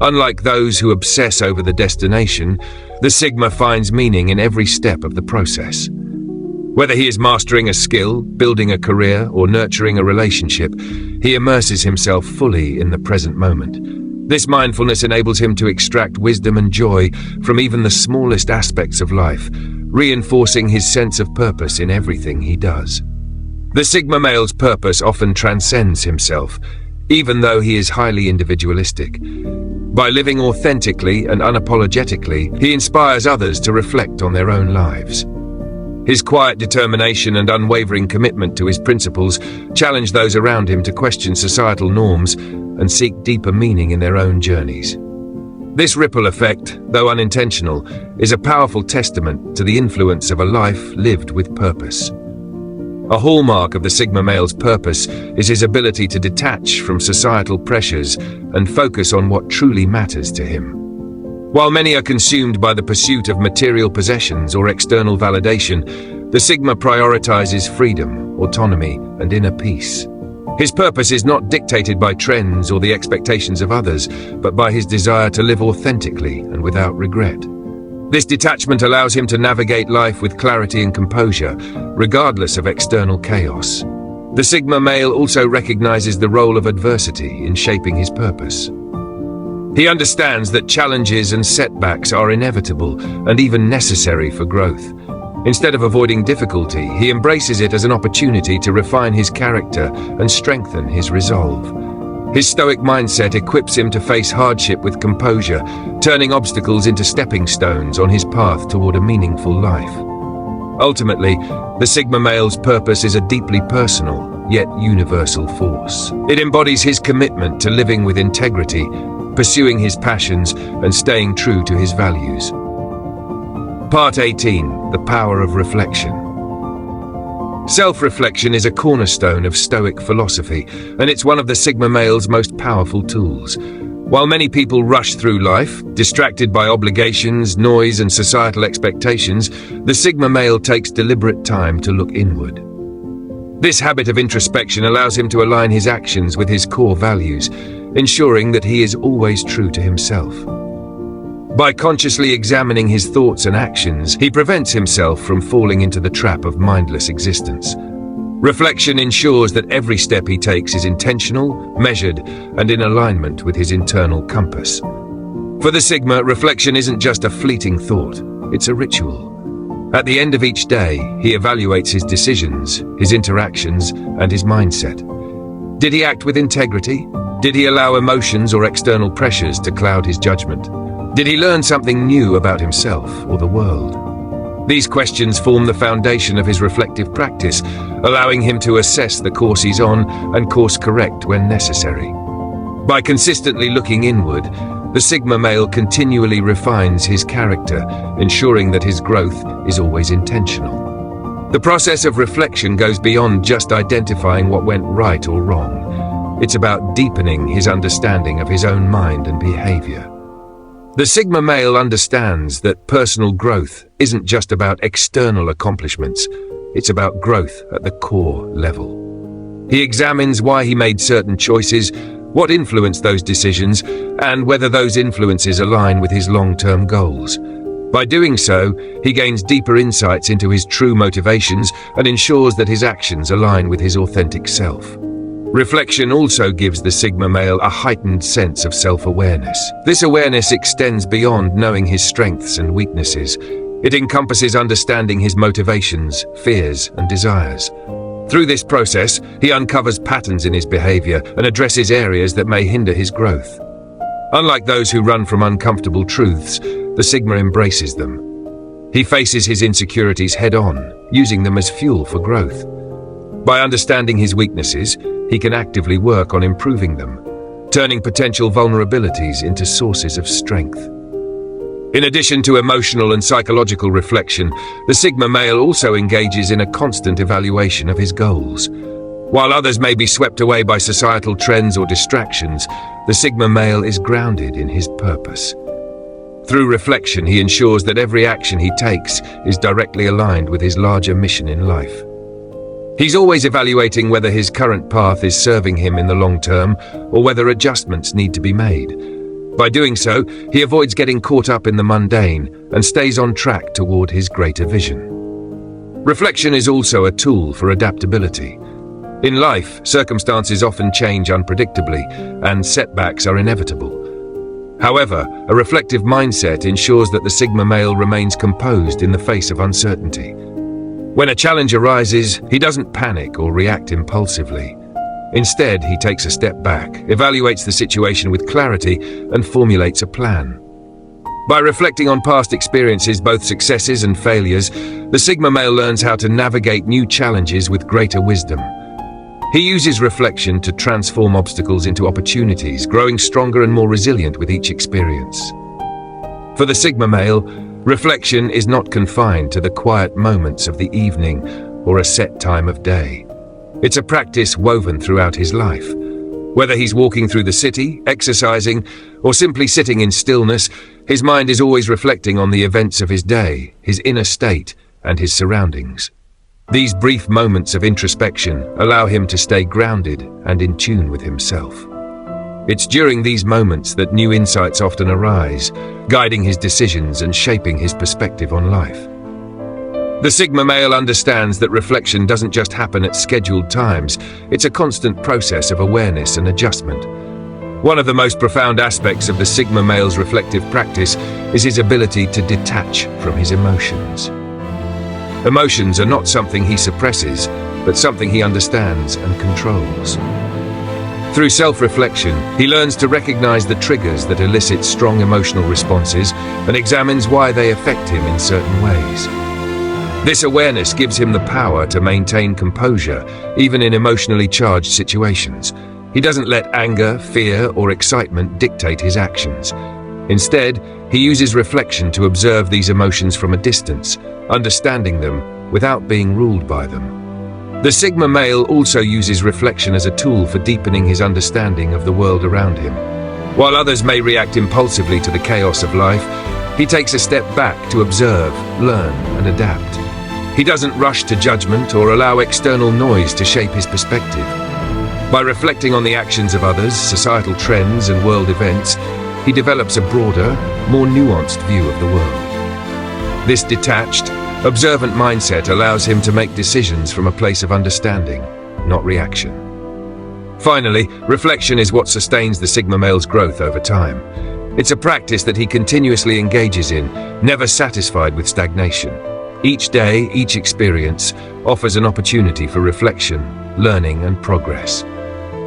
Unlike those who obsess over the destination, the Sigma finds meaning in every step of the process. Whether he is mastering a skill, building a career, or nurturing a relationship, he immerses himself fully in the present moment. This mindfulness enables him to extract wisdom and joy from even the smallest aspects of life, reinforcing his sense of purpose in everything he does. The Sigma male's purpose often transcends himself, even though he is highly individualistic. By living authentically and unapologetically, he inspires others to reflect on their own lives. His quiet determination and unwavering commitment to his principles challenge those around him to question societal norms and seek deeper meaning in their own journeys. This ripple effect, though unintentional, is a powerful testament to the influence of a life lived with purpose. A hallmark of the Sigma male's purpose is his ability to detach from societal pressures and focus on what truly matters to him. While many are consumed by the pursuit of material possessions or external validation, the Sigma prioritizes freedom, autonomy, and inner peace. His purpose is not dictated by trends or the expectations of others, but by his desire to live authentically and without regret. This detachment allows him to navigate life with clarity and composure, regardless of external chaos. The Sigma male also recognizes the role of adversity in shaping his purpose. He understands that challenges and setbacks are inevitable and even necessary for growth. Instead of avoiding difficulty, he embraces it as an opportunity to refine his character and strengthen his resolve. His Stoic mindset equips him to face hardship with composure, turning obstacles into stepping stones on his path toward a meaningful life. Ultimately, the Sigma male's purpose is a deeply personal, yet universal force. It embodies his commitment to living with integrity, pursuing his passions, and staying true to his values. Part 18. The Power of Reflection. Self-reflection is a cornerstone of Stoic philosophy, and it's one of the Sigma male's most powerful tools. While many people rush through life, distracted by obligations, noise, and societal expectations, the Sigma male takes deliberate time to look inward. This habit of introspection allows him to align his actions with his core values, ensuring that he is always true to himself. By consciously examining his thoughts and actions, he prevents himself from falling into the trap of mindless existence. Reflection ensures that every step he takes is intentional, measured, and in alignment with his internal compass. For the Sigma, reflection isn't just a fleeting thought, it's a ritual. At the end of each day, he evaluates his decisions, his interactions, and his mindset. Did he act with integrity? Did he allow emotions or external pressures to cloud his judgment? Did he learn something new about himself or the world? These questions form the foundation of his reflective practice, allowing him to assess the course he's on and course correct when necessary. By consistently looking inward, the Sigma male continually refines his character, ensuring that his growth is always intentional. The process of reflection goes beyond just identifying what went right or wrong. It's about deepening his understanding of his own mind and behavior. The Sigma male understands that personal growth isn't just about external accomplishments, it's about growth at the core level. He examines why he made certain choices, what influenced those decisions, and whether those influences align with his long-term goals. By doing so, he gains deeper insights into his true motivations and ensures that his actions align with his authentic self. Reflection also gives the Sigma male a heightened sense of self-awareness. This awareness extends beyond knowing his strengths and weaknesses. It encompasses understanding his motivations, fears, and desires. Through this process, he uncovers patterns in his behavior and addresses areas that may hinder his growth. Unlike those who run from uncomfortable truths, the Sigma embraces them. He faces his insecurities head-on, using them as fuel for growth. By understanding his weaknesses, he can actively work on improving them, turning potential vulnerabilities into sources of strength. In addition to emotional and psychological reflection, the Sigma male also engages in a constant evaluation of his goals. While others may be swept away by societal trends or distractions, the Sigma male is grounded in his purpose. Through reflection, he ensures that every action he takes is directly aligned with his larger mission in life. He's always evaluating whether his current path is serving him in the long term or whether adjustments need to be made. By doing so, he avoids getting caught up in the mundane and stays on track toward his greater vision. Reflection is also a tool for adaptability. In life, circumstances often change unpredictably, and setbacks are inevitable. However, a reflective mindset ensures that the Sigma male remains composed in the face of uncertainty. When a challenge arises, he doesn't panic or react impulsively. Instead, he takes a step back, evaluates the situation with clarity, and formulates a plan. By reflecting on past experiences, both successes and failures, the Sigma male learns how to navigate new challenges with greater wisdom. He uses reflection to transform obstacles into opportunities, growing stronger and more resilient with each experience. For the Sigma male, reflection is not confined to the quiet moments of the evening or a set time of day. It's a practice woven throughout his life. Whether he's walking through the city, exercising, or simply sitting in stillness, his mind is always reflecting on the events of his day, his inner state, and his surroundings. These brief moments of introspection allow him to stay grounded and in tune with himself. It's during these moments that new insights often arise, guiding his decisions and shaping his perspective on life. The Sigma male understands that reflection doesn't just happen at scheduled times, it's a constant process of awareness and adjustment. One of the most profound aspects of the Sigma male's reflective practice is his ability to detach from his emotions. Emotions are not something he suppresses, but something he understands and controls. Through self-reflection, he learns to recognize the triggers that elicit strong emotional responses and examines why they affect him in certain ways. This awareness gives him the power to maintain composure, even in emotionally charged situations. He doesn't let anger, fear, or excitement dictate his actions. Instead, he uses reflection to observe these emotions from a distance, understanding them without being ruled by them. The Sigma male also uses reflection as a tool for deepening his understanding of the world around him. While others may react impulsively to the chaos of life, he takes a step back to observe, learn, and adapt. He doesn't rush to judgment or allow external noise to shape his perspective. By reflecting on the actions of others, societal trends, and world events, he develops a broader, more nuanced view of the world. This detached, observant mindset allows him to make decisions from a place of understanding, not reaction. Finally, reflection is what sustains the Sigma male's growth over time. It's a practice that he continuously engages in, never satisfied with stagnation. Each day, each experience offers an opportunity for reflection, learning, and progress.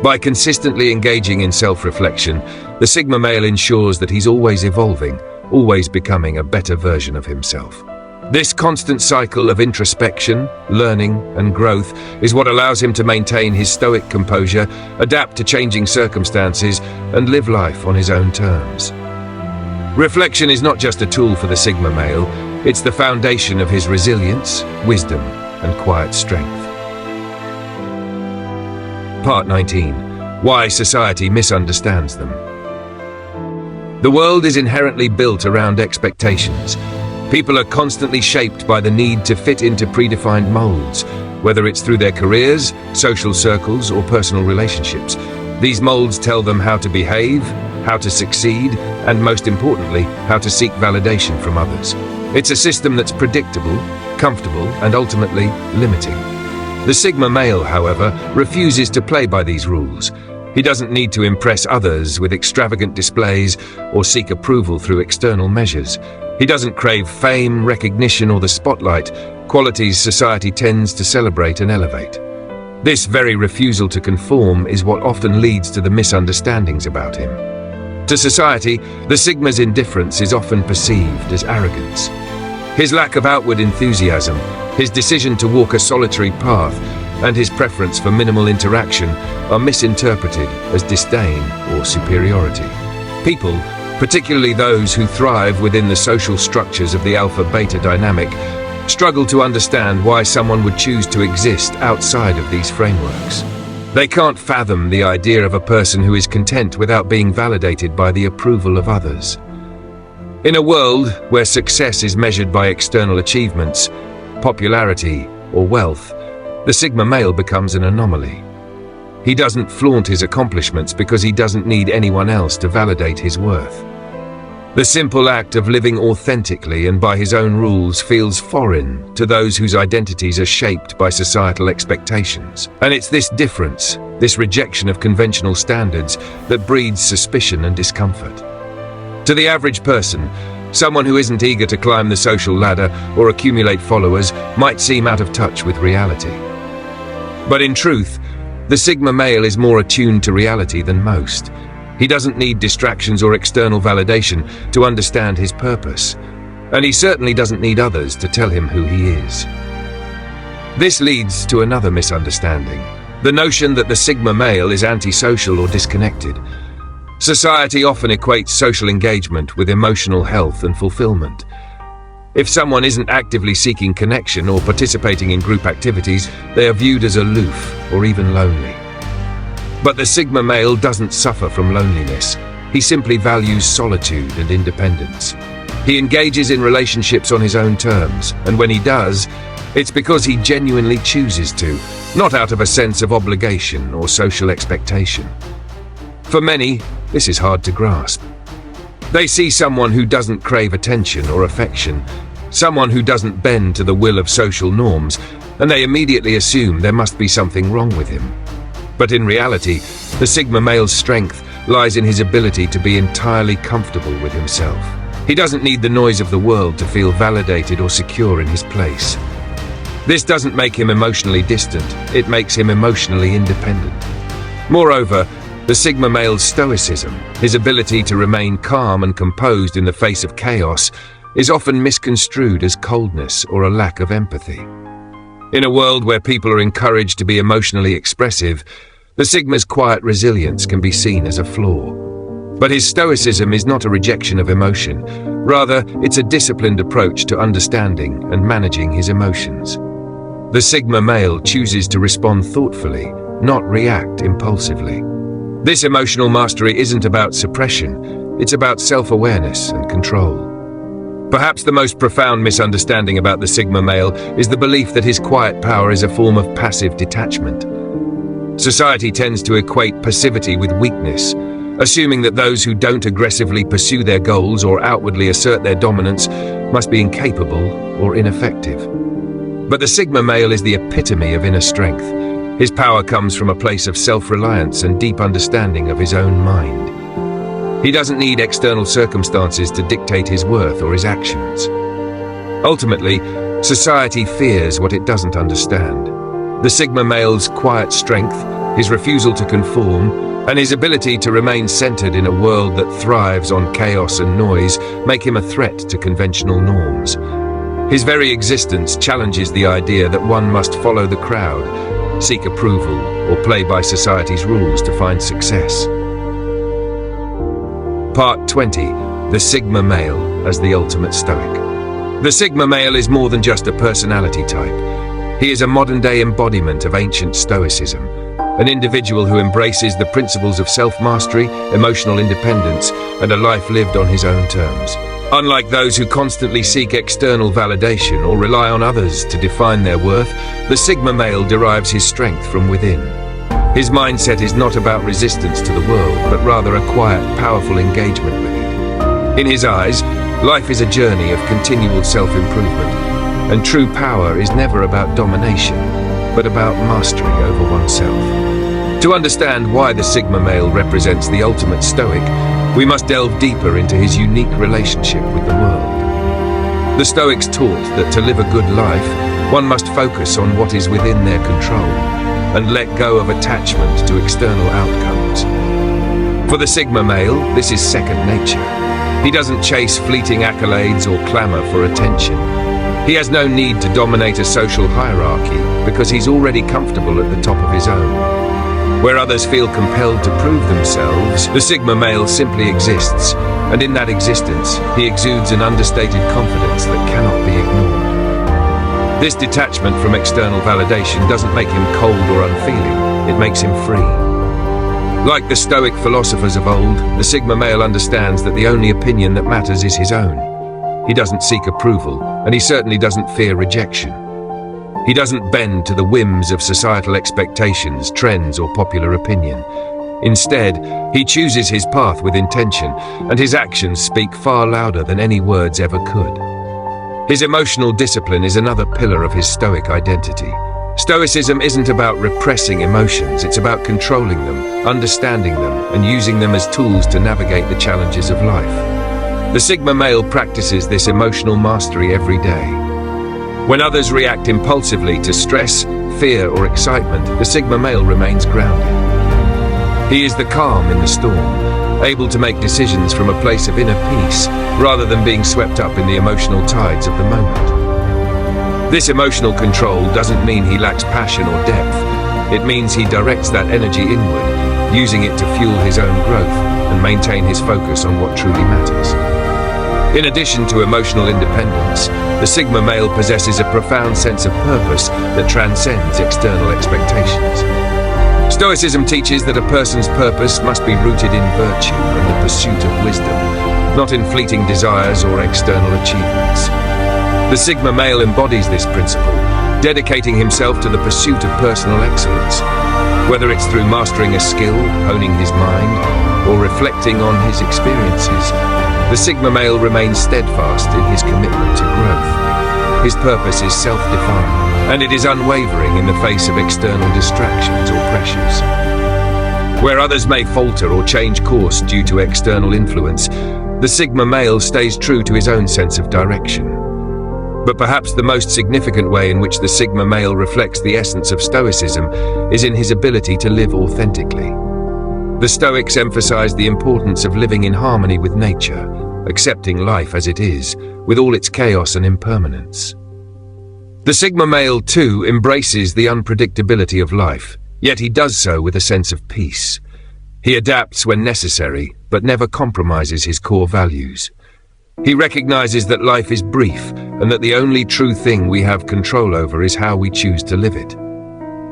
By consistently engaging in self-reflection, the Sigma male ensures that he's always evolving, always becoming a better version of himself. This constant cycle of introspection, learning, and growth is what allows him to maintain his stoic composure, adapt to changing circumstances, and live life on his own terms. Reflection is not just a tool for the Sigma male, it's the foundation of his resilience, wisdom, and quiet strength. Part 19. Why society misunderstands them. The world is inherently built around expectations. People are constantly shaped by the need to fit into predefined molds, whether it's through their careers, social circles, or personal relationships. These molds tell them how to behave, how to succeed, and most importantly, how to seek validation from others. It's a system that's predictable, comfortable, and ultimately limiting. The Sigma male, however, refuses to play by these rules. He doesn't need to impress others with extravagant displays or seek approval through external measures. He doesn't crave fame, recognition, or the spotlight, qualities society tends to celebrate and elevate. This very refusal to conform is what often leads to the misunderstandings about him. To society, the Sigma's indifference is often perceived as arrogance. His lack of outward enthusiasm, his decision to walk a solitary path, and his preference for minimal interaction are misinterpreted as disdain or superiority. People, particularly those who thrive within the social structures of the alpha-beta dynamic, struggle to understand why someone would choose to exist outside of these frameworks. They can't fathom the idea of a person who is content without being validated by the approval of others. In a world where success is measured by external achievements, popularity, or wealth, the Sigma male becomes an anomaly. He doesn't flaunt his accomplishments because he doesn't need anyone else to validate his worth. The simple act of living authentically and by his own rules feels foreign to those whose identities are shaped by societal expectations. And it's this difference, this rejection of conventional standards, that breeds suspicion and discomfort. To the average person, someone who isn't eager to climb the social ladder or accumulate followers might seem out of touch with reality. But in truth, the Sigma male is more attuned to reality than most. He doesn't need distractions or external validation to understand his purpose, and he certainly doesn't need others to tell him who he is. This leads to another misunderstanding, the notion that the Sigma male is antisocial or disconnected. Society often equates social engagement with emotional health and fulfillment. If someone isn't actively seeking connection or participating in group activities, they are viewed as aloof or even lonely. But the Sigma male doesn't suffer from loneliness. He simply values solitude and independence. He engages in relationships on his own terms, and when he does, it's because he genuinely chooses to, not out of a sense of obligation or social expectation. For many, this is hard to grasp. They see someone who doesn't crave attention or affection, someone who doesn't bend to the will of social norms, and they immediately assume there must be something wrong with him. But in reality, the Sigma male's strength lies in his ability to be entirely comfortable with himself. He doesn't need the noise of the world to feel validated or secure in his place. This doesn't make him emotionally distant, it makes him emotionally independent. Moreover, the Sigma male's Stoicism, his ability to remain calm and composed in the face of chaos, is often misconstrued as coldness or a lack of empathy. In a world where people are encouraged to be emotionally expressive, the Sigma's quiet resilience can be seen as a flaw. But his Stoicism is not a rejection of emotion. Rather, it's a disciplined approach to understanding and managing his emotions. The Sigma male chooses to respond thoughtfully, not react impulsively. This emotional mastery isn't about suppression, it's about self-awareness and control. Perhaps the most profound misunderstanding about the Sigma male is the belief that his quiet power is a form of passive detachment. Society tends to equate passivity with weakness, assuming that those who don't aggressively pursue their goals or outwardly assert their dominance must be incapable or ineffective. But the Sigma male is the epitome of inner strength. His power comes from a place of self-reliance and deep understanding of his own mind. He doesn't need external circumstances to dictate his worth or his actions. Ultimately, society fears what it doesn't understand. The Sigma male's quiet strength, his refusal to conform, and his ability to remain centered in a world that thrives on chaos and noise make him a threat to conventional norms. His very existence challenges the idea that one must follow the crowd, seek approval, or play by society's rules to find success. Part 20. The Sigma male as the ultimate Stoic. The Sigma male is more than just a personality type. He is a modern-day embodiment of ancient Stoicism, an individual who embraces the principles of self-mastery, emotional independence, and a life lived on his own terms. Unlike those who constantly seek external validation or rely on others to define their worth, the Sigma male derives his strength from within. His mindset is not about resistance to the world, but rather a quiet, powerful engagement with it. In his eyes, life is a journey of continual self-improvement, and true power is never about domination, but about mastery over oneself. To understand why the Sigma male represents the ultimate Stoic, we must delve deeper into his unique relationship with the world. The Stoics taught that to live a good life, one must focus on what is within their control, and let go of attachment to external outcomes. For the Sigma male, this is second nature. He doesn't chase fleeting accolades or clamor for attention. He has no need to dominate a social hierarchy because he's already comfortable at the top of his own. Where others feel compelled to prove themselves, the Sigma male simply exists, and in that existence, he exudes an understated confidence that cannot be ignored. This detachment from external validation doesn't make him cold or unfeeling, it makes him free. Like the Stoic philosophers of old, the Sigma male understands that the only opinion that matters is his own. He doesn't seek approval, and he certainly doesn't fear rejection. He doesn't bend to the whims of societal expectations, trends, or popular opinion. Instead, he chooses his path with intention, and his actions speak far louder than any words ever could. His emotional discipline is another pillar of his Stoic identity. Stoicism isn't about repressing emotions, it's about controlling them, understanding them, and using them as tools to navigate the challenges of life. The Sigma male practices this emotional mastery every day. When others react impulsively to stress, fear, or excitement, the Sigma male remains grounded. He is the calm in the storm, able to make decisions from a place of inner peace, rather than being swept up in the emotional tides of the moment. This emotional control doesn't mean he lacks passion or depth. It means he directs that energy inward, using it to fuel his own growth and maintain his focus on what truly matters. In addition to emotional independence, the Sigma male possesses a profound sense of purpose that transcends external expectations. Stoicism teaches that a person's purpose must be rooted in virtue and the pursuit of wisdom, not in fleeting desires or external achievements. The Sigma male embodies this principle, dedicating himself to the pursuit of personal excellence. Whether it's through mastering a skill, honing his mind, or reflecting on his experiences, the Sigma male remains steadfast in his commitment to growth. His purpose is self-defined, and it is unwavering in the face of external distractions or pressures. Where others may falter or change course due to external influence, the Sigma male stays true to his own sense of direction. But perhaps the most significant way in which the Sigma male reflects the essence of Stoicism is in his ability to live authentically. The Stoics emphasize the importance of living in harmony with nature, accepting life as it is, with all its chaos and impermanence. The Sigma male, too, embraces the unpredictability of life, yet he does so with a sense of peace. He adapts when necessary, but never compromises his core values. He recognizes that life is brief, and that the only true thing we have control over is how we choose to live it.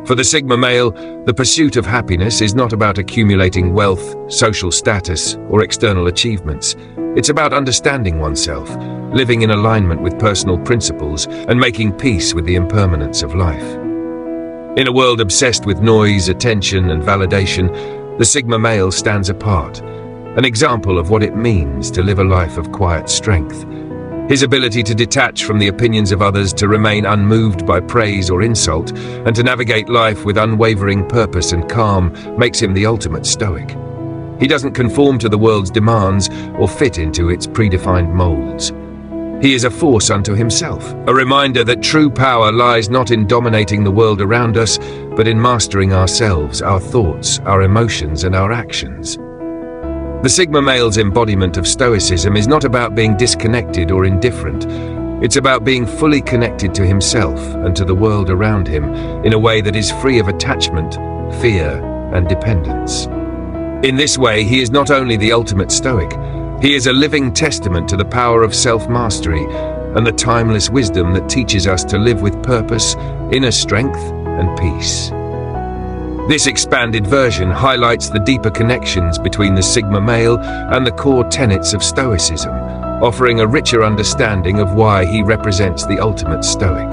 For the Sigma male, the pursuit of happiness is not about accumulating wealth, social status, or external achievements. It's about understanding oneself, living in alignment with personal principles, and making peace with the impermanence of life. In a world obsessed with noise, attention, and validation, the Sigma male stands apart, an example of what it means to live a life of quiet strength. His ability to detach from the opinions of others, to remain unmoved by praise or insult, and to navigate life with unwavering purpose and calm makes him the ultimate Stoic. He doesn't conform to the world's demands or fit into its predefined molds. He is a force unto himself, a reminder that true power lies not in dominating the world around us, but in mastering ourselves, our thoughts, our emotions, and our actions. The Sigma male's embodiment of Stoicism is not about being disconnected or indifferent. It's about being fully connected to himself and to the world around him in a way that is free of attachment, fear, and dependence. In this way, he is not only the ultimate Stoic, he is a living testament to the power of self-mastery and the timeless wisdom that teaches us to live with purpose, inner strength, and peace. This expanded version highlights the deeper connections between the Sigma male and the core tenets of Stoicism, offering a richer understanding of why he represents the ultimate Stoic.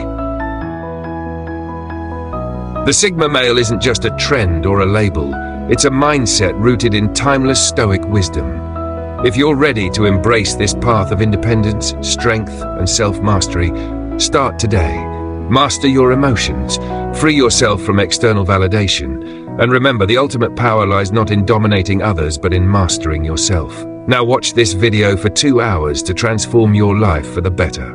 The Sigma male isn't just a trend or a label, it's a mindset rooted in timeless Stoic wisdom. If you're ready to embrace this path of independence, strength, and self-mastery, start today. Master your emotions, free yourself from external validation, and remember, the ultimate power lies not in dominating others but in mastering yourself. Now watch this video for 2 hours to transform your life for the better.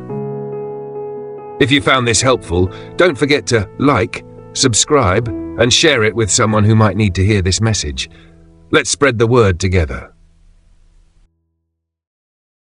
If you found this helpful, don't forget to like, subscribe, and share it with someone who might need to hear this message. Let's spread the word together.